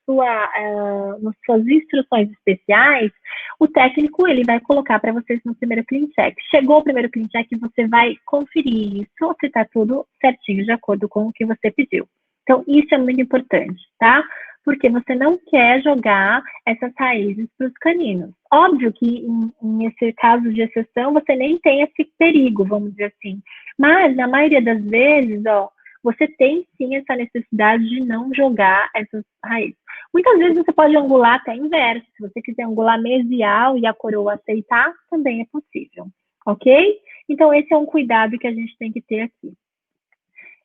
suas instruções especiais, o técnico ele vai colocar para vocês no primeiro clean check. Chegou o primeiro clean check, você vai conferir isso, se está tudo certinho, de acordo com o que você pediu. Então, isso é muito importante, tá? Porque você não quer jogar essas raízes para os caninos. Óbvio que em esse caso de exceção, você nem tem esse perigo, vamos dizer assim. Mas, na maioria das vezes, ó, você tem sim essa necessidade de não jogar essas raízes. Muitas vezes você pode angular até inverso. Se você quiser angular mesial e a coroa aceitar, também é possível, ok? Então, esse é um cuidado que a gente tem que ter aqui.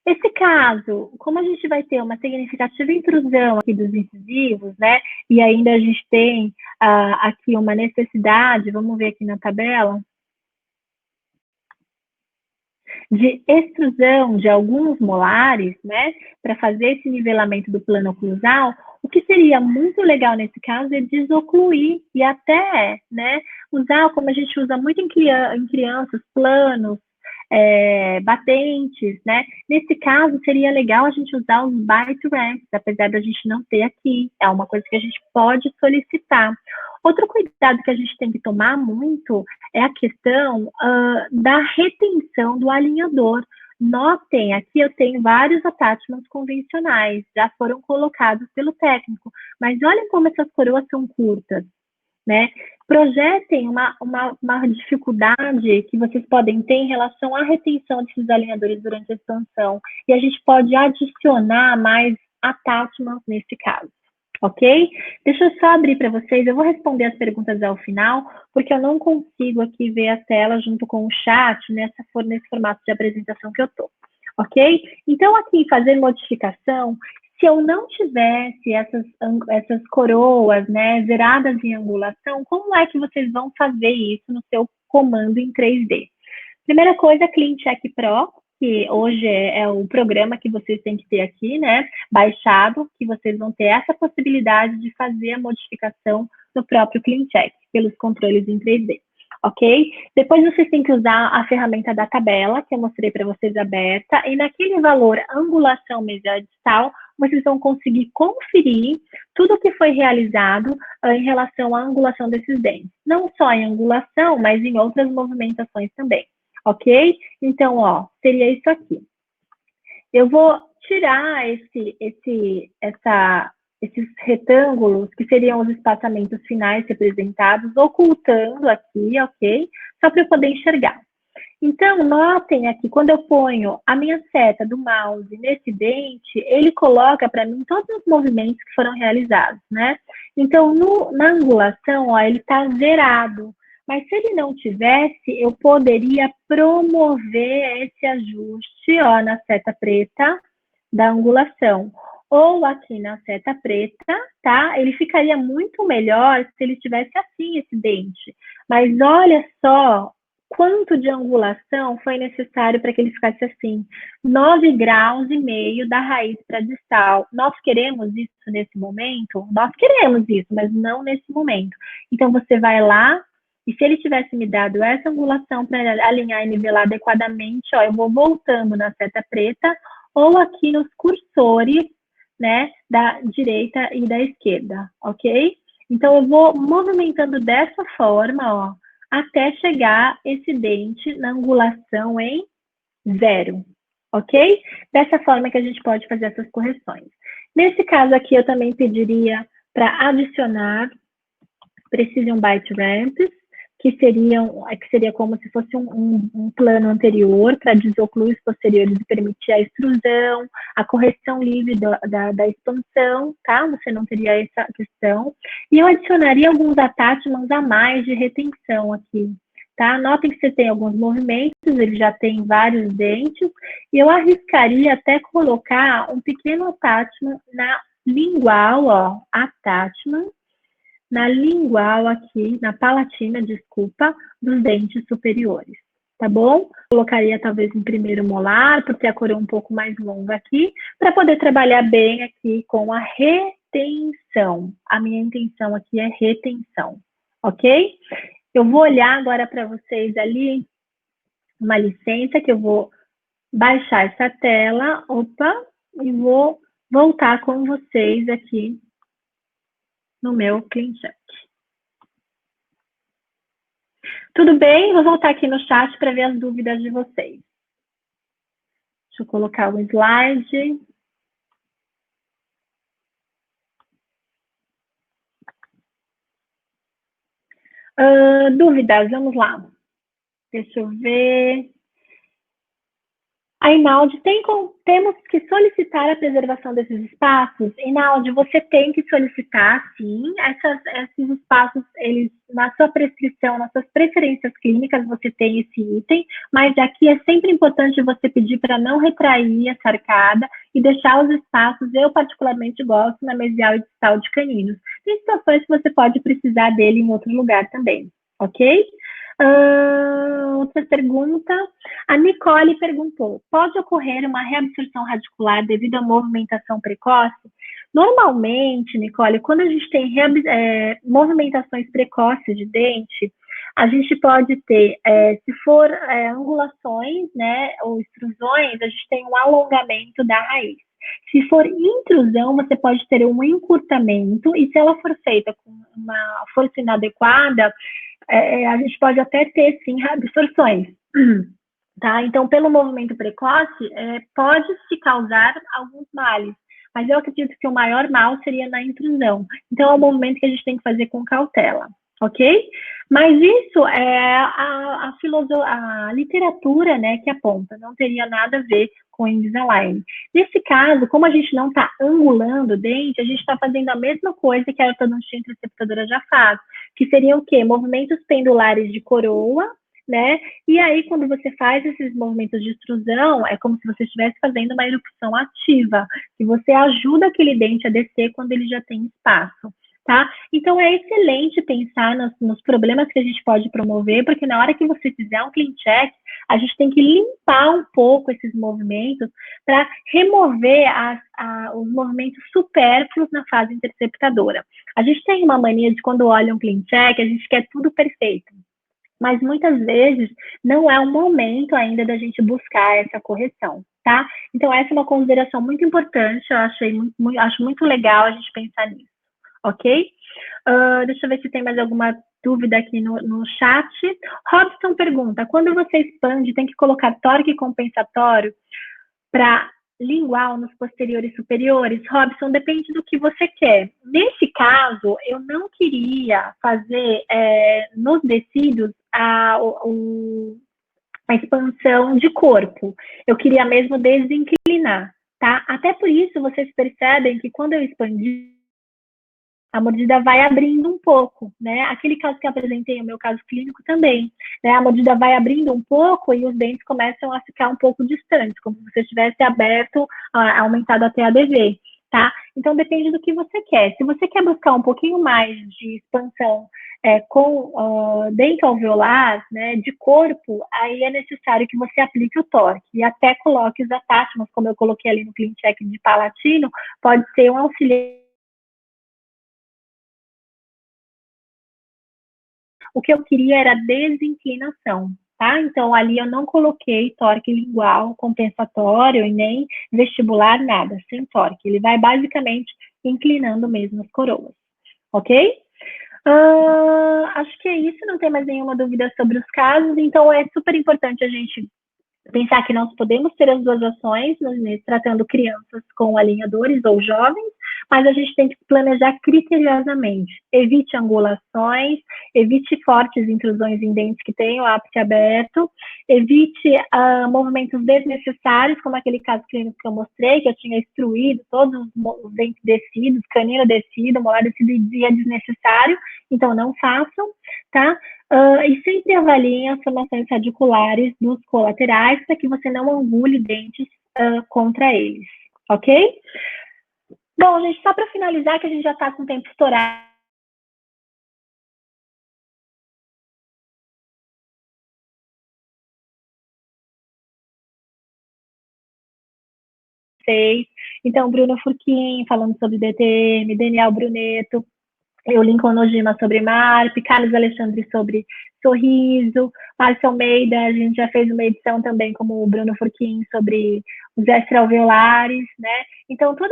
Esse caso, como a gente vai ter uma significativa intrusão aqui dos incisivos, né? E ainda a gente tem aqui uma necessidade, vamos ver aqui na tabela, de extrusão de alguns molares, né? Para fazer esse nivelamento do plano oclusal, o que seria muito legal nesse caso é desocluir e até, né? Usar, como a gente usa muito em crianças, planos, batentes, né? Nesse caso, seria legal a gente usar os bite ramps, apesar da gente não ter aqui. É uma coisa que a gente pode solicitar. Outro cuidado que a gente tem que tomar muito é a questão da retenção do alinhador. Notem, aqui eu tenho vários attachments convencionais, já foram colocados pelo técnico, mas olhem como essas coroas são curtas, né? Projetem uma dificuldade que vocês podem ter em relação à retenção desses alinhadores durante a expansão, e a gente pode adicionar mais attachments nesse caso. Ok? Deixa eu só abrir para vocês, eu vou responder as perguntas ao final, porque eu não consigo aqui ver a tela junto com o chat nesse formato de apresentação que eu estou. Ok? Então, aqui, fazer modificação, se eu não tivesse essas coroas, né, zeradas em angulação, como é que vocês vão fazer isso no seu comando em 3D? Primeira coisa, Clean Check Pro, que hoje é o programa que vocês têm que ter aqui, né, baixado, que vocês vão ter essa possibilidade de fazer a modificação no próprio Clean Check, pelos controles em 3D, ok? Depois vocês têm que usar a ferramenta da tabela, que eu mostrei para vocês aberta, e naquele valor angulação mesial, vocês vão conseguir conferir tudo o que foi realizado em relação à angulação desses dentes. Não só em angulação, mas em outras movimentações também. Ok? Então, ó, seria isso aqui. Eu vou tirar esses retângulos, que seriam os espaçamentos finais representados, ocultando aqui, ok? Só para eu poder enxergar. Então, notem aqui, quando eu ponho a minha seta do mouse nesse dente, ele coloca para mim todos os movimentos que foram realizados, né? Então, na angulação, ó, ele está zerado. Mas se ele não tivesse, eu poderia promover esse ajuste, ó, na seta preta da angulação. Ou aqui na seta preta, tá? Ele ficaria muito melhor se ele tivesse assim esse dente. Mas olha só quanto de angulação foi necessário para que ele ficasse assim. 9,5 graus da raiz para distal. Nós queremos isso nesse momento? Nós queremos isso, mas não nesse momento. Então, você vai lá, e se ele tivesse me dado essa angulação para alinhar e nivelar adequadamente, ó, eu vou voltando na seta preta ou aqui nos cursores, né, da direita e da esquerda, ok? Então, eu vou movimentando dessa forma, ó, até chegar esse dente na angulação em 0, ok? Dessa forma que a gente pode fazer essas correções. Nesse caso aqui, eu também pediria para adicionar Precision Bite Ramps, que seria como se fosse um plano anterior para desocluir os posteriores e permitir a extrusão, a correção livre da expansão, tá? Você não teria essa questão. E eu adicionaria alguns attachments a mais de retenção aqui, tá? Notem que você tem alguns movimentos, ele já tem vários dentes, e eu arriscaria até colocar um pequeno attachment na lingual, ó, attachment, na lingual aqui, na palatina, desculpa, dos dentes superiores, tá bom? Colocaria talvez em primeiro molar, por ter a coroa um pouco mais longa aqui, para poder trabalhar bem aqui com a retenção. A minha intenção aqui é retenção, ok? Eu vou olhar agora para vocês ali, uma licença que eu vou baixar essa tela, opa, e vou voltar com vocês aqui no meu Clean Check. Tudo bem? Vou voltar aqui no chat para ver as dúvidas de vocês. Deixa eu colocar o slide. Dúvidas, vamos lá. Deixa eu ver. A Inaldi, temos que solicitar a preservação desses espaços? Inaldi, você tem que solicitar, sim, esses espaços, eles, na sua prescrição, nas suas preferências clínicas, você tem esse item, mas aqui é sempre importante você pedir para não retrair essa arcada e deixar os espaços, eu particularmente gosto, na mesial e distal de caninos. Tem situações que você pode precisar dele em outro lugar também, ok? Outra pergunta. A Nicole perguntou: pode ocorrer uma reabsorção radicular devido à movimentação precoce? Normalmente, Nicole, quando a gente tem movimentações precoces de dente, a gente pode ter, se for angulações, né, ou extrusões, a gente tem um alongamento da raiz. Se for intrusão, você pode ter um encurtamento, e se ela for feita com uma força inadequada, a gente pode até ter, sim, absorções. Tá? Então, pelo movimento precoce, pode se causar alguns males, mas eu acredito que o maior mal seria na intrusão. Então, é um movimento que a gente tem que fazer com cautela, ok? Mas isso é a literatura, né, que aponta, não teria nada a ver com Invisalign. Nesse caso, como a gente não está angulando o dente, a gente está fazendo a mesma coisa que a ortodontia interceptadora já faz, que seria o quê? Movimentos pendulares de coroa, né? E aí, quando você faz esses movimentos de extrusão, é como se você estivesse fazendo uma erupção ativa, que você ajuda aquele dente a descer quando ele já tem espaço, tá? Então, é excelente pensar nos problemas que a gente pode promover, porque na hora que você fizer um clean check, a gente tem que limpar um pouco esses movimentos para remover os movimentos supérfluos na fase interceptadora. A gente tem uma mania de quando olha um clean check, a gente quer tudo perfeito, mas muitas vezes não é o momento ainda da gente buscar essa correção, tá? Então, essa é uma consideração muito importante, eu acho muito legal a gente pensar nisso, ok? Deixa eu ver se tem mais alguma dúvida aqui no chat. Robson pergunta, quando você expande, tem que colocar torque compensatório para lingual nos posteriores superiores? Robson, depende do que você quer. Nesse caso, eu não queria fazer nos tecidos a expansão de corpo. Eu queria mesmo desinclinar, tá? Até por isso, vocês percebem que quando eu expandi, a mordida vai abrindo um pouco, né? Aquele caso que eu apresentei, o meu caso clínico também, né? A mordida vai abrindo um pouco e os dentes começam a ficar um pouco distantes, como se você tivesse aberto, aumentado até a DV, tá? Então, depende do que você quer. Se você quer buscar um pouquinho mais de expansão com dente alveolar, né, de corpo, aí é necessário que você aplique o torque e até coloque os attachments, como eu coloquei ali no clean check de palatino, pode ser um auxiliar. O que eu queria era desinclinação, tá? Então, ali eu não coloquei torque lingual compensatório e nem vestibular, nada, sem torque. Ele vai basicamente inclinando mesmo as coroas, ok? Acho que é isso, não tem mais nenhuma dúvida sobre os casos, então é super importante a gente pensar que nós podemos ter as duas ações, tratando crianças com alinhadores ou jovens, mas a gente tem que planejar criteriosamente. Evite angulações, evite fortes intrusões em dentes que tenham o ápice aberto, evite movimentos desnecessários, como aquele caso clínico que eu mostrei, que eu tinha extruído todos os dentes descidos, canino descido, molar descido e é desnecessário, então não façam, tá? E sempre avaliem as formações radiculares dos colaterais para que você não angule dentes contra eles, ok? Bom, gente, só para finalizar, que a gente já está com o tempo estourado. Então, Bruno Furquim falando sobre DTM, Daniel Bruneto, eu, Lincoln Nojima sobre MARP, Carlos Alexandre sobre sorriso, Márcio Almeida, a gente já fez uma edição também, como o Bruno Furquim, sobre os extraalveolares, né? Então, todo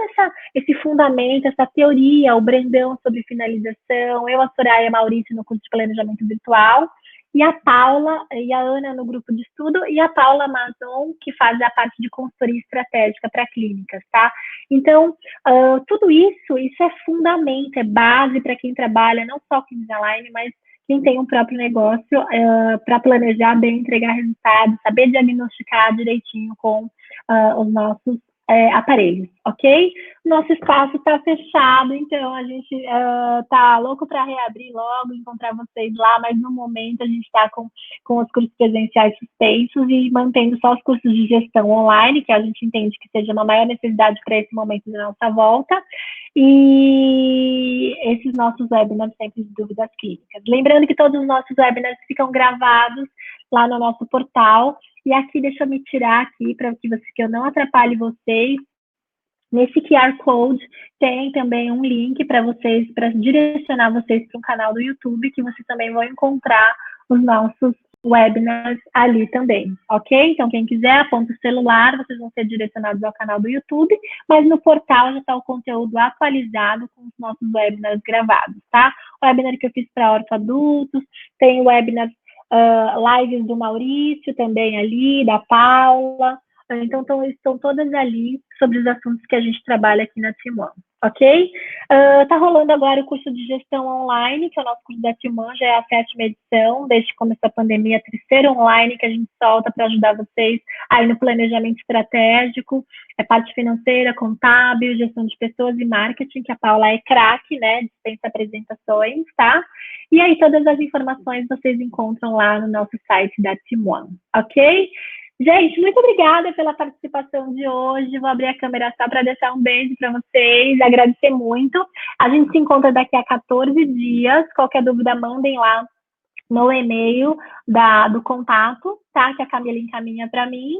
esse fundamento, essa teoria, o Brandão sobre finalização, eu, a Soraya Maurício no curso de planejamento virtual, e a Paula e a Ana no grupo de estudo, e a Paula Amazon, que faz a parte de consultoria estratégica para clínicas, tá? Então, tudo isso é fundamento, é base para quem trabalha não só com Invisalign, mas quem tem um próprio negócio para planejar bem, entregar resultados, saber diagnosticar direitinho com os nossos aparelhos, ok? Nosso espaço está fechado, então a gente está louco para reabrir logo, encontrar vocês lá, mas no momento a gente está com os cursos presenciais suspensos e mantendo só os cursos de gestão online, que a gente entende que seja uma maior necessidade para esse momento da nossa volta, e esses nossos webinars sempre de dúvidas clínicas. Lembrando que todos os nossos webinars ficam gravados lá no nosso portal. E aqui, deixa eu me tirar aqui para que eu não atrapalhe vocês. Nesse QR Code tem também um link para vocês, para direcionar vocês para um canal do YouTube, que vocês também vão encontrar os nossos webinars ali também, ok? Então, quem quiser, aponta o celular, vocês vão ser direcionados ao canal do YouTube, mas no portal já está o conteúdo atualizado com os nossos webinars gravados, tá? O webinar que eu fiz para ortoadultos, tem o webinar lives do Maurício também ali, da Paula. Então, estão todas ali sobre os assuntos que a gente trabalha aqui na Team One, ok? Tá rolando agora o curso de gestão online, que é o nosso curso da Team One, já é a 7ª edição, desde que começou a pandemia, a 3ª online que a gente solta para ajudar vocês aí no planejamento estratégico, parte financeira, contábil, gestão de pessoas e marketing, que a Paula é craque, né? Dispensa apresentações, tá? E aí todas as informações vocês encontram lá no nosso site da Team One, ok? Gente, muito obrigada pela participação de hoje. Vou abrir a câmera só para deixar um beijo para vocês, agradecer muito. A gente se encontra daqui a 14 dias. Qualquer dúvida, mandem lá no e-mail do contato, tá? Que a Camila encaminha para mim.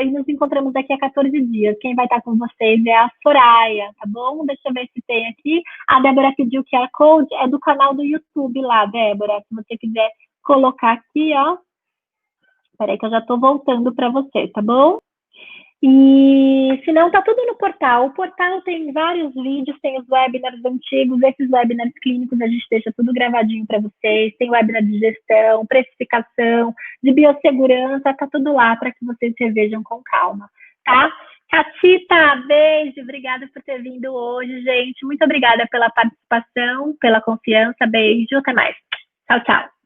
E nos encontramos daqui a 14 dias. Quem vai estar com vocês é a Soraya, tá bom? Deixa eu ver se tem aqui. A Débora pediu que a Code é do canal do YouTube lá, Débora. Se você quiser colocar aqui, ó. Espera aí que eu já estou voltando para você, tá bom? E se não, tá tudo no portal. O portal tem vários vídeos, tem os webinars antigos, esses webinars clínicos a gente deixa tudo gravadinho para vocês. Tem webinar de gestão, precificação, de biossegurança, tá tudo lá para que vocês revejam com calma, tá? Catita, beijo, obrigada por ter vindo hoje, gente. Muito obrigada pela participação, pela confiança, beijo, até mais. Tchau, tchau.